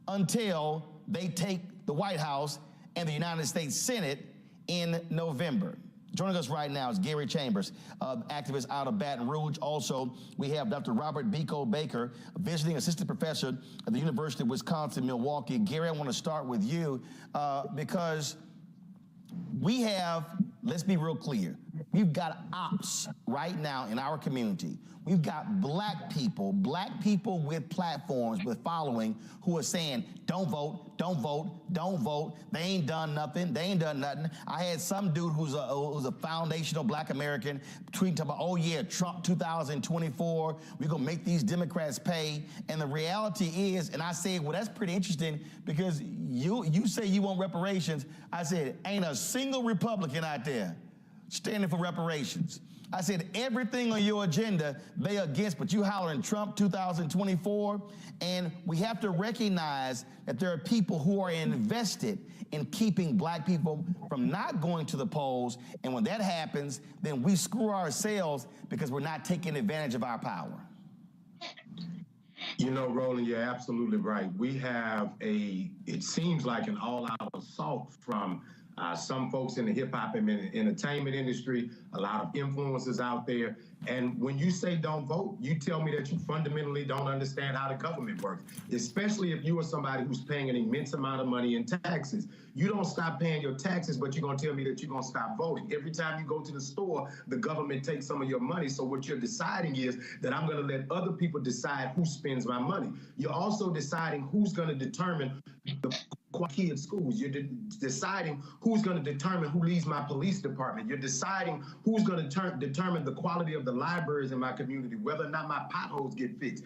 until they take the White House and the United States Senate in November. Joining us right now is Gary Chambers, activist out of Baton Rouge. Also, we have Dr. Robert Biko Baker, visiting assistant professor at the University of Wisconsin-Milwaukee. Gary, I want to start with you because we have, let's be real clear, we've got ops right now in our community. We've got black people with platforms, with following, who are saying, don't vote, don't vote, don't vote. They ain't done nothing. They ain't done nothing. I had some dude who's a foundational black American tweeting about, oh yeah, Trump 2024, we're gonna make these Democrats pay. And the reality is, and I said, well, that's pretty interesting because you say you want reparations. I said, ain't a single Republican out there standing for reparations. I said, everything on your agenda they against, but you hollering Trump 2024. And we have to recognize that there are people who are invested in keeping black people from not going to the polls. And when that happens, then we screw ourselves because we're not taking advantage of our power. You know, Roland, you're absolutely right. We have it seems like an all-out assault from some folks in the hip-hop and entertainment industry, a lot of influencers out there. And when you say don't vote, you tell me that you fundamentally don't understand how the government works, especially if you are somebody who's paying an immense amount of money in taxes. You don't stop paying your taxes, but you're going to tell me that you're going to stop voting. Every time you go to the store, the government takes some of your money. So what you're deciding is that I'm going to let other people decide who spends my money. You're also deciding who's going to determine the quality of schools. You're deciding who's going to determine who leads my police department. You're deciding who's going to determine the quality of the libraries in my community, whether or not my potholes get fixed.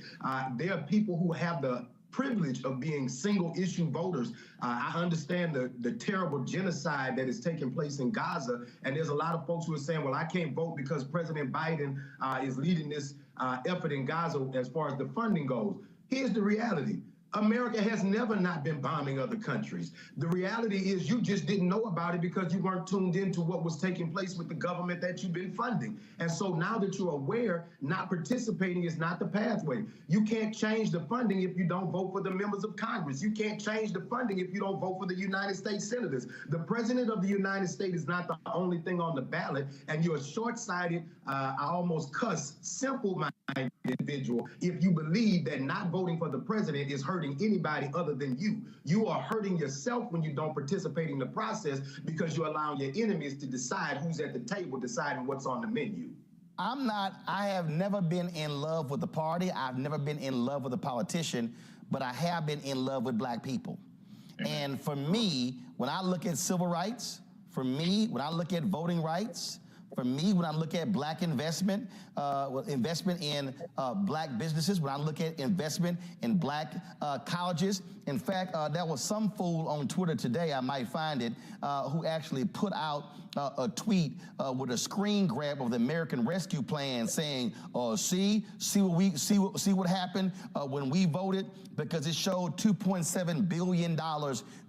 There are people who have the privilege of being single-issue voters. I understand the terrible genocide that is taking place in Gaza, and there's a lot of folks who are saying, well, I can't vote because President Biden is leading this effort in Gaza as far as the funding goes. Here's the reality. America has never not been bombing other countries. The reality is you just didn't know about it because you weren't tuned into what was taking place with the government that you've been funding. And so now that you're aware, not participating is not the pathway. You can't change the funding if you don't vote for the members of Congress. You can't change the funding if you don't vote for the United States senators. The president of the United States is not the only thing on the ballot, and you're short-sighted, I almost cuss, simple-minded individual if you believe that not voting for the president is hurting anybody other than you. You are hurting yourself when you don't participate in the process because you're allowing your enemies to decide who's at the table, deciding what's on the menu. I have never been in love with the party. I've never been in love with a politician, but I have been in love with black people. And for me, when I look at civil rights, for me, when I look at voting rights, for me, when I look at black investment, investment in black businesses, when I look at investment in black colleges. In fact, there was some fool on Twitter today, I might find it, who actually put out a tweet with a screen grab of the American Rescue Plan saying, see what happened when we voted, because it showed $2.7 billion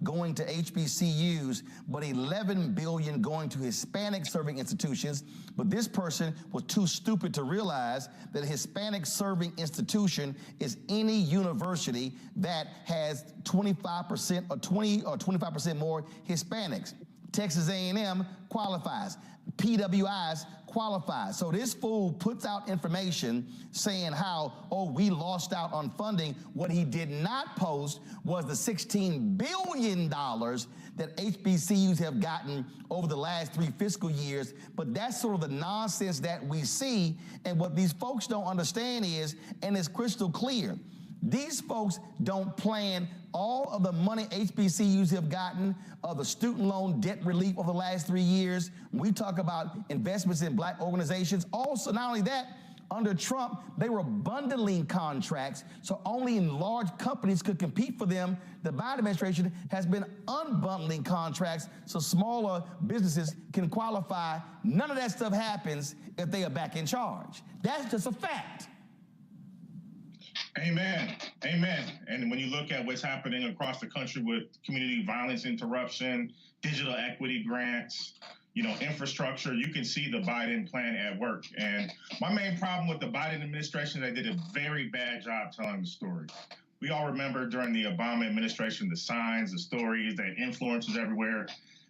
going to HBCUs, but $11 billion going to Hispanic serving institutions. But this person was too stupid to realize that a Hispanic serving institution is any university that has 25% or 20 or 25% more Hispanics. Texas A&M qualifies. PWIs qualify. So this fool puts out information saying how, oh, we lost out on funding. What he did not post was the $16 billion that HBCUs have gotten over the last 3 fiscal years. But that's sort of the nonsense that we see. And what these folks don't understand is, and it's crystal clear, these folks don't plan all of the money HBCUs have gotten, the student loan debt relief over the last 3 years. We talk about investments in black organizations. Also, not only that, under Trump, they were bundling contracts, so only large companies could compete for them. The Biden administration has been unbundling contracts so smaller businesses can qualify. None of that stuff happens if they are back in charge. That's just a fact. Amen. Amen. And when you look at what's happening across the country with community violence interruption, digital equity grants, infrastructure, you can see the Biden plan at work. And my main problem with the Biden administration, they did a very bad job telling the story. We all remember during the Obama administration, the signs, the stories, the influencers everywhere.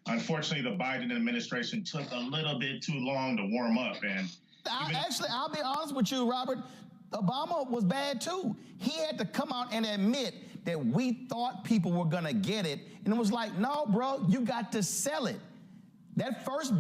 Unfortunately, the Biden administration took a little bit too long to warm up. And I'll be honest with you, Robert. Obama was bad too. He had to come out and admit that we thought people were gonna get it, and it was like, no, bro, you got to sell it. That first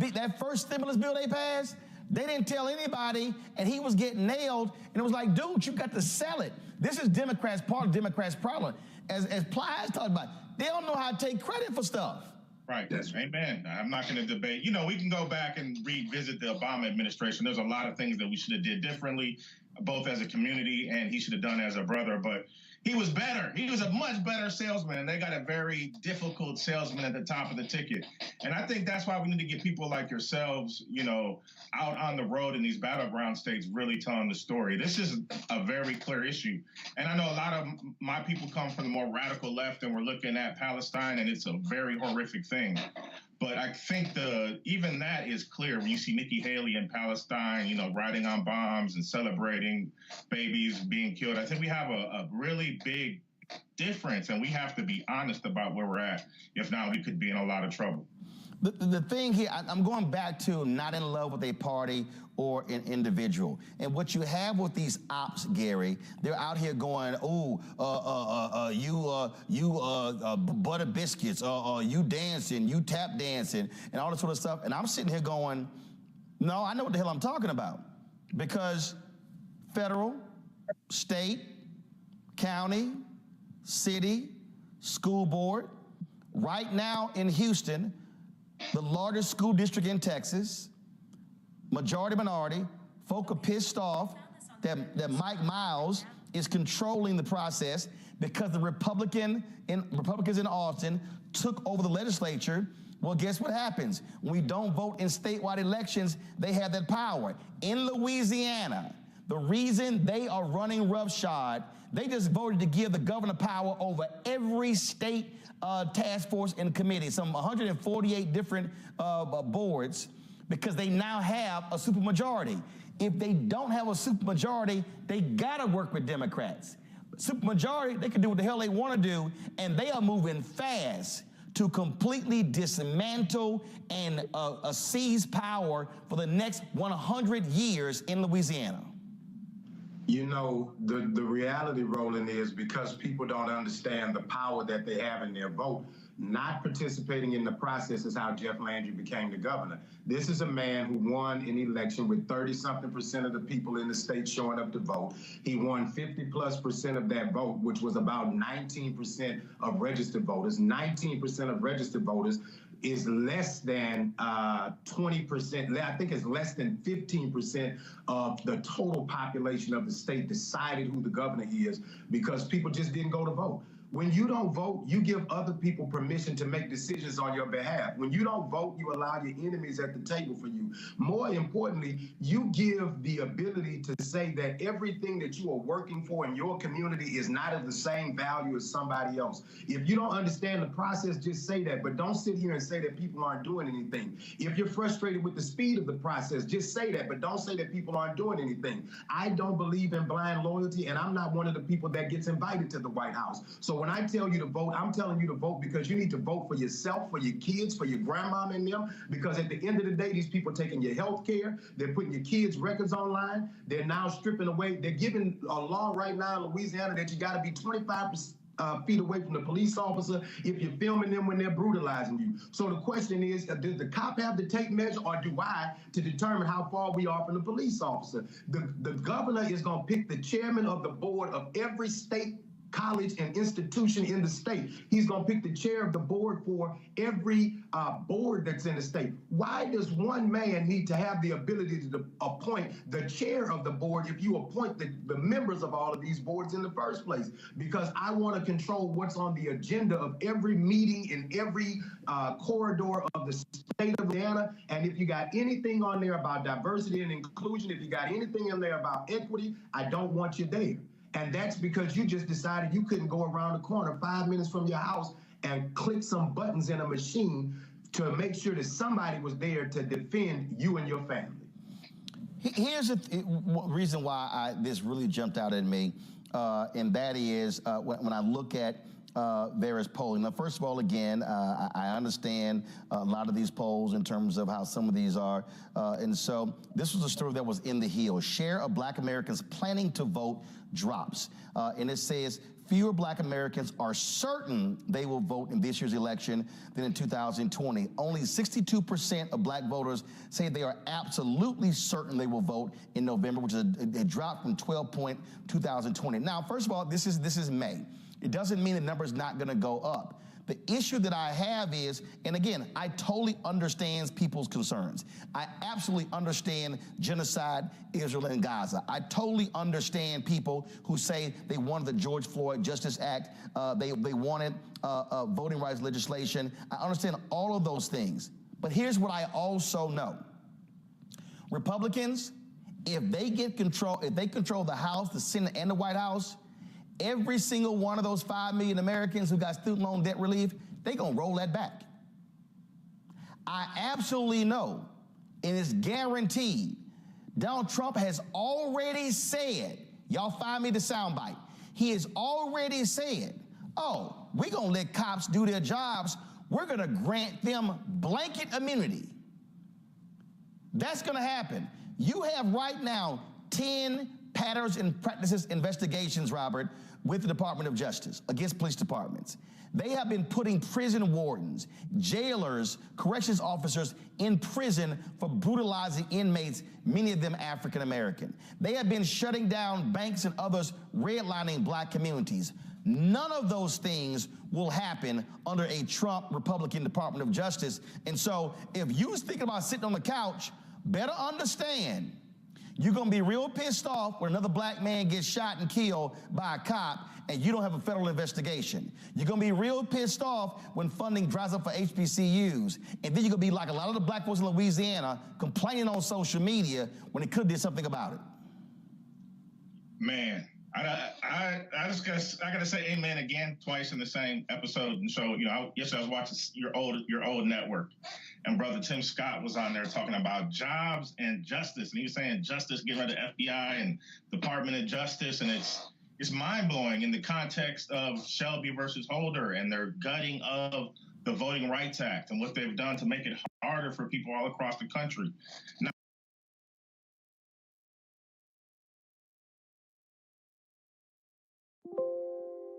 stimulus bill they passed, they didn't tell anybody, and he was getting nailed. And it was like, dude, you got to sell it. This is Democrats' part of Democrats' problem. As Plies talked about, they don't know how to take credit for stuff. Right. Amen. I'm not going to debate. We can go back and revisit the Obama administration. There's a lot of things that we should have did differently, both as a community and he should have done as a brother. But he was better. He was a much better salesman. And they got a very difficult salesman at the top of the ticket. And I think that's why we need to get people like yourselves, out on the road in these battleground states really telling the story. This is a very clear issue. And I know a lot of my people come from the more radical left and we're looking at Palestine and it's a very horrific thing. But I think even that is clear when you see Nikki Haley in Palestine, riding on bombs and celebrating babies being killed. I think we have a really big difference, and we have to be honest about where we're at. If not, we could be in a lot of trouble. The thing here, I'm going back to not in love with a party or an individual. And what you have with these ops, Gary, they're out here going, you butter biscuits, you dancing, you tap dancing, and all this sort of stuff. And I'm sitting here going, no, I know what the hell I'm talking about. Because federal, state, county, city, school board, right now in Houston, the largest school district in Texas, majority minority, folk are pissed off that Mike Miles is controlling the process because the Republicans in Austin took over the legislature. Well, guess what happens? When we don't vote in statewide elections, they have that power. In Louisiana, the reason they are running roughshod, they just voted to give the governor power over every state task force and committee, some 148 different boards, because they now have a supermajority. If they don't have a supermajority, they gotta work with Democrats. Supermajority, they can do what the hell they wanna do, and they are moving fast to completely dismantle and seize power for the next 100 years in Louisiana. The reality, Roland, is because people don't understand the power that they have in their vote, not participating in the process is how Jeff Landry became the governor. This is a man who won an election with 30-something% of the people in the state showing up to vote. He won 50+% of that vote, which was about 19% of registered voters. 19% of registered voters is less than 20%. I think it's less than 15% of the total population of the state decided who the governor is because people just didn't go to vote. When you don't vote, you give other people permission to make decisions on your behalf. When you don't vote, you allow your enemies at the table for you. More importantly, you give the ability to say that everything that you are working for in your community is not of the same value as somebody else. If you don't understand the process, just say that, but don't sit here and say that people aren't doing anything. If you're frustrated with the speed of the process, just say that, but don't say that people aren't doing anything. I don't believe in blind loyalty, and I'm not one of the people that gets invited to the White House. So So when I tell you to vote, I'm telling you to vote because you need to vote for yourself, for your kids, for your grandmama and them, because at the end of the day, these people are taking your health care. They're putting your kids' records online. They're now stripping away. They're giving a law right now in Louisiana that you got to be 25% feet away from the police officer if you're filming them when they're brutalizing you. So the question is, does the cop have to take measure, or do I, to determine how far we are from the police officer? The governor is going to pick the chairman of the board of every state college and institution in the state. He's going to pick the chair of the board for every board that's in the state. Why does one man need to have the ability to appoint the chair of the board if you appoint the members of all of these boards in the first place? Because I want to control what's on the agenda of every meeting in every corridor of the state of Louisiana. And if you got anything on there about diversity and inclusion, if you got anything in there about equity, I don't want you there. And that's because you just decided you couldn't go around the corner 5 minutes from your house and click some buttons in a machine to make sure that somebody was there to defend you and your family. Here's the reason why this really jumped out at me, and that is when I look at various polling. Now, first of all, again, I understand a lot of these polls in terms of how some of these are. And so this was a story that was in the Hill. Share of Black Americans planning to vote drops. And it says fewer Black Americans are certain they will vote in this year's election than in 2020. Only 62% of Black voters say they are absolutely certain they will vote in November, which is a drop from 2020. Now, first of all, this is May. It doesn't mean the number is not going to go up. The issue that I have is, and again, I totally understand people's concerns. I absolutely understand genocide, Israel and Gaza. I totally understand people who say they wanted the George Floyd Justice Act, they wanted voting rights legislation. I understand all of those things. But here's what I also know. Republicans, if they control the House, the Senate, and the White House, every single one of those 5 million Americans who got student loan debt relief, they're going to roll that back. I absolutely know, and it's guaranteed, Donald Trump has already said, y'all find me the soundbite, he has already said, oh, we're going to let cops do their jobs. We're going to grant them blanket immunity. That's going to happen. You have right now 10 patterns and practices investigations, Robert, with the Department of Justice against police departments. They have been putting prison wardens, jailers, corrections officers in prison for brutalizing inmates, many of them African American. They have been shutting down banks and others, redlining Black communities. None of those things will happen under a Trump Republican Department of Justice. And so if you was thinking about sitting on the couch, better understand you're going to be real pissed off when another Black man gets shot and killed by a cop and you don't have a federal investigation. You're going to be real pissed off when funding dries up for HBCUs. And then you're going to be like a lot of the Black folks in Louisiana complaining on social media when they could have did something about it. Man, I gotta say amen again twice in the same episode. And so, yesterday I was watching your old network, and Brother Tim Scott was on there talking about jobs and justice, and he was saying justice, getting rid of the FBI and Department of Justice, and it's mind blowing in the context of Shelby versus Holder and their gutting of the Voting Rights Act and what they've done to make it harder for people all across the country. Now,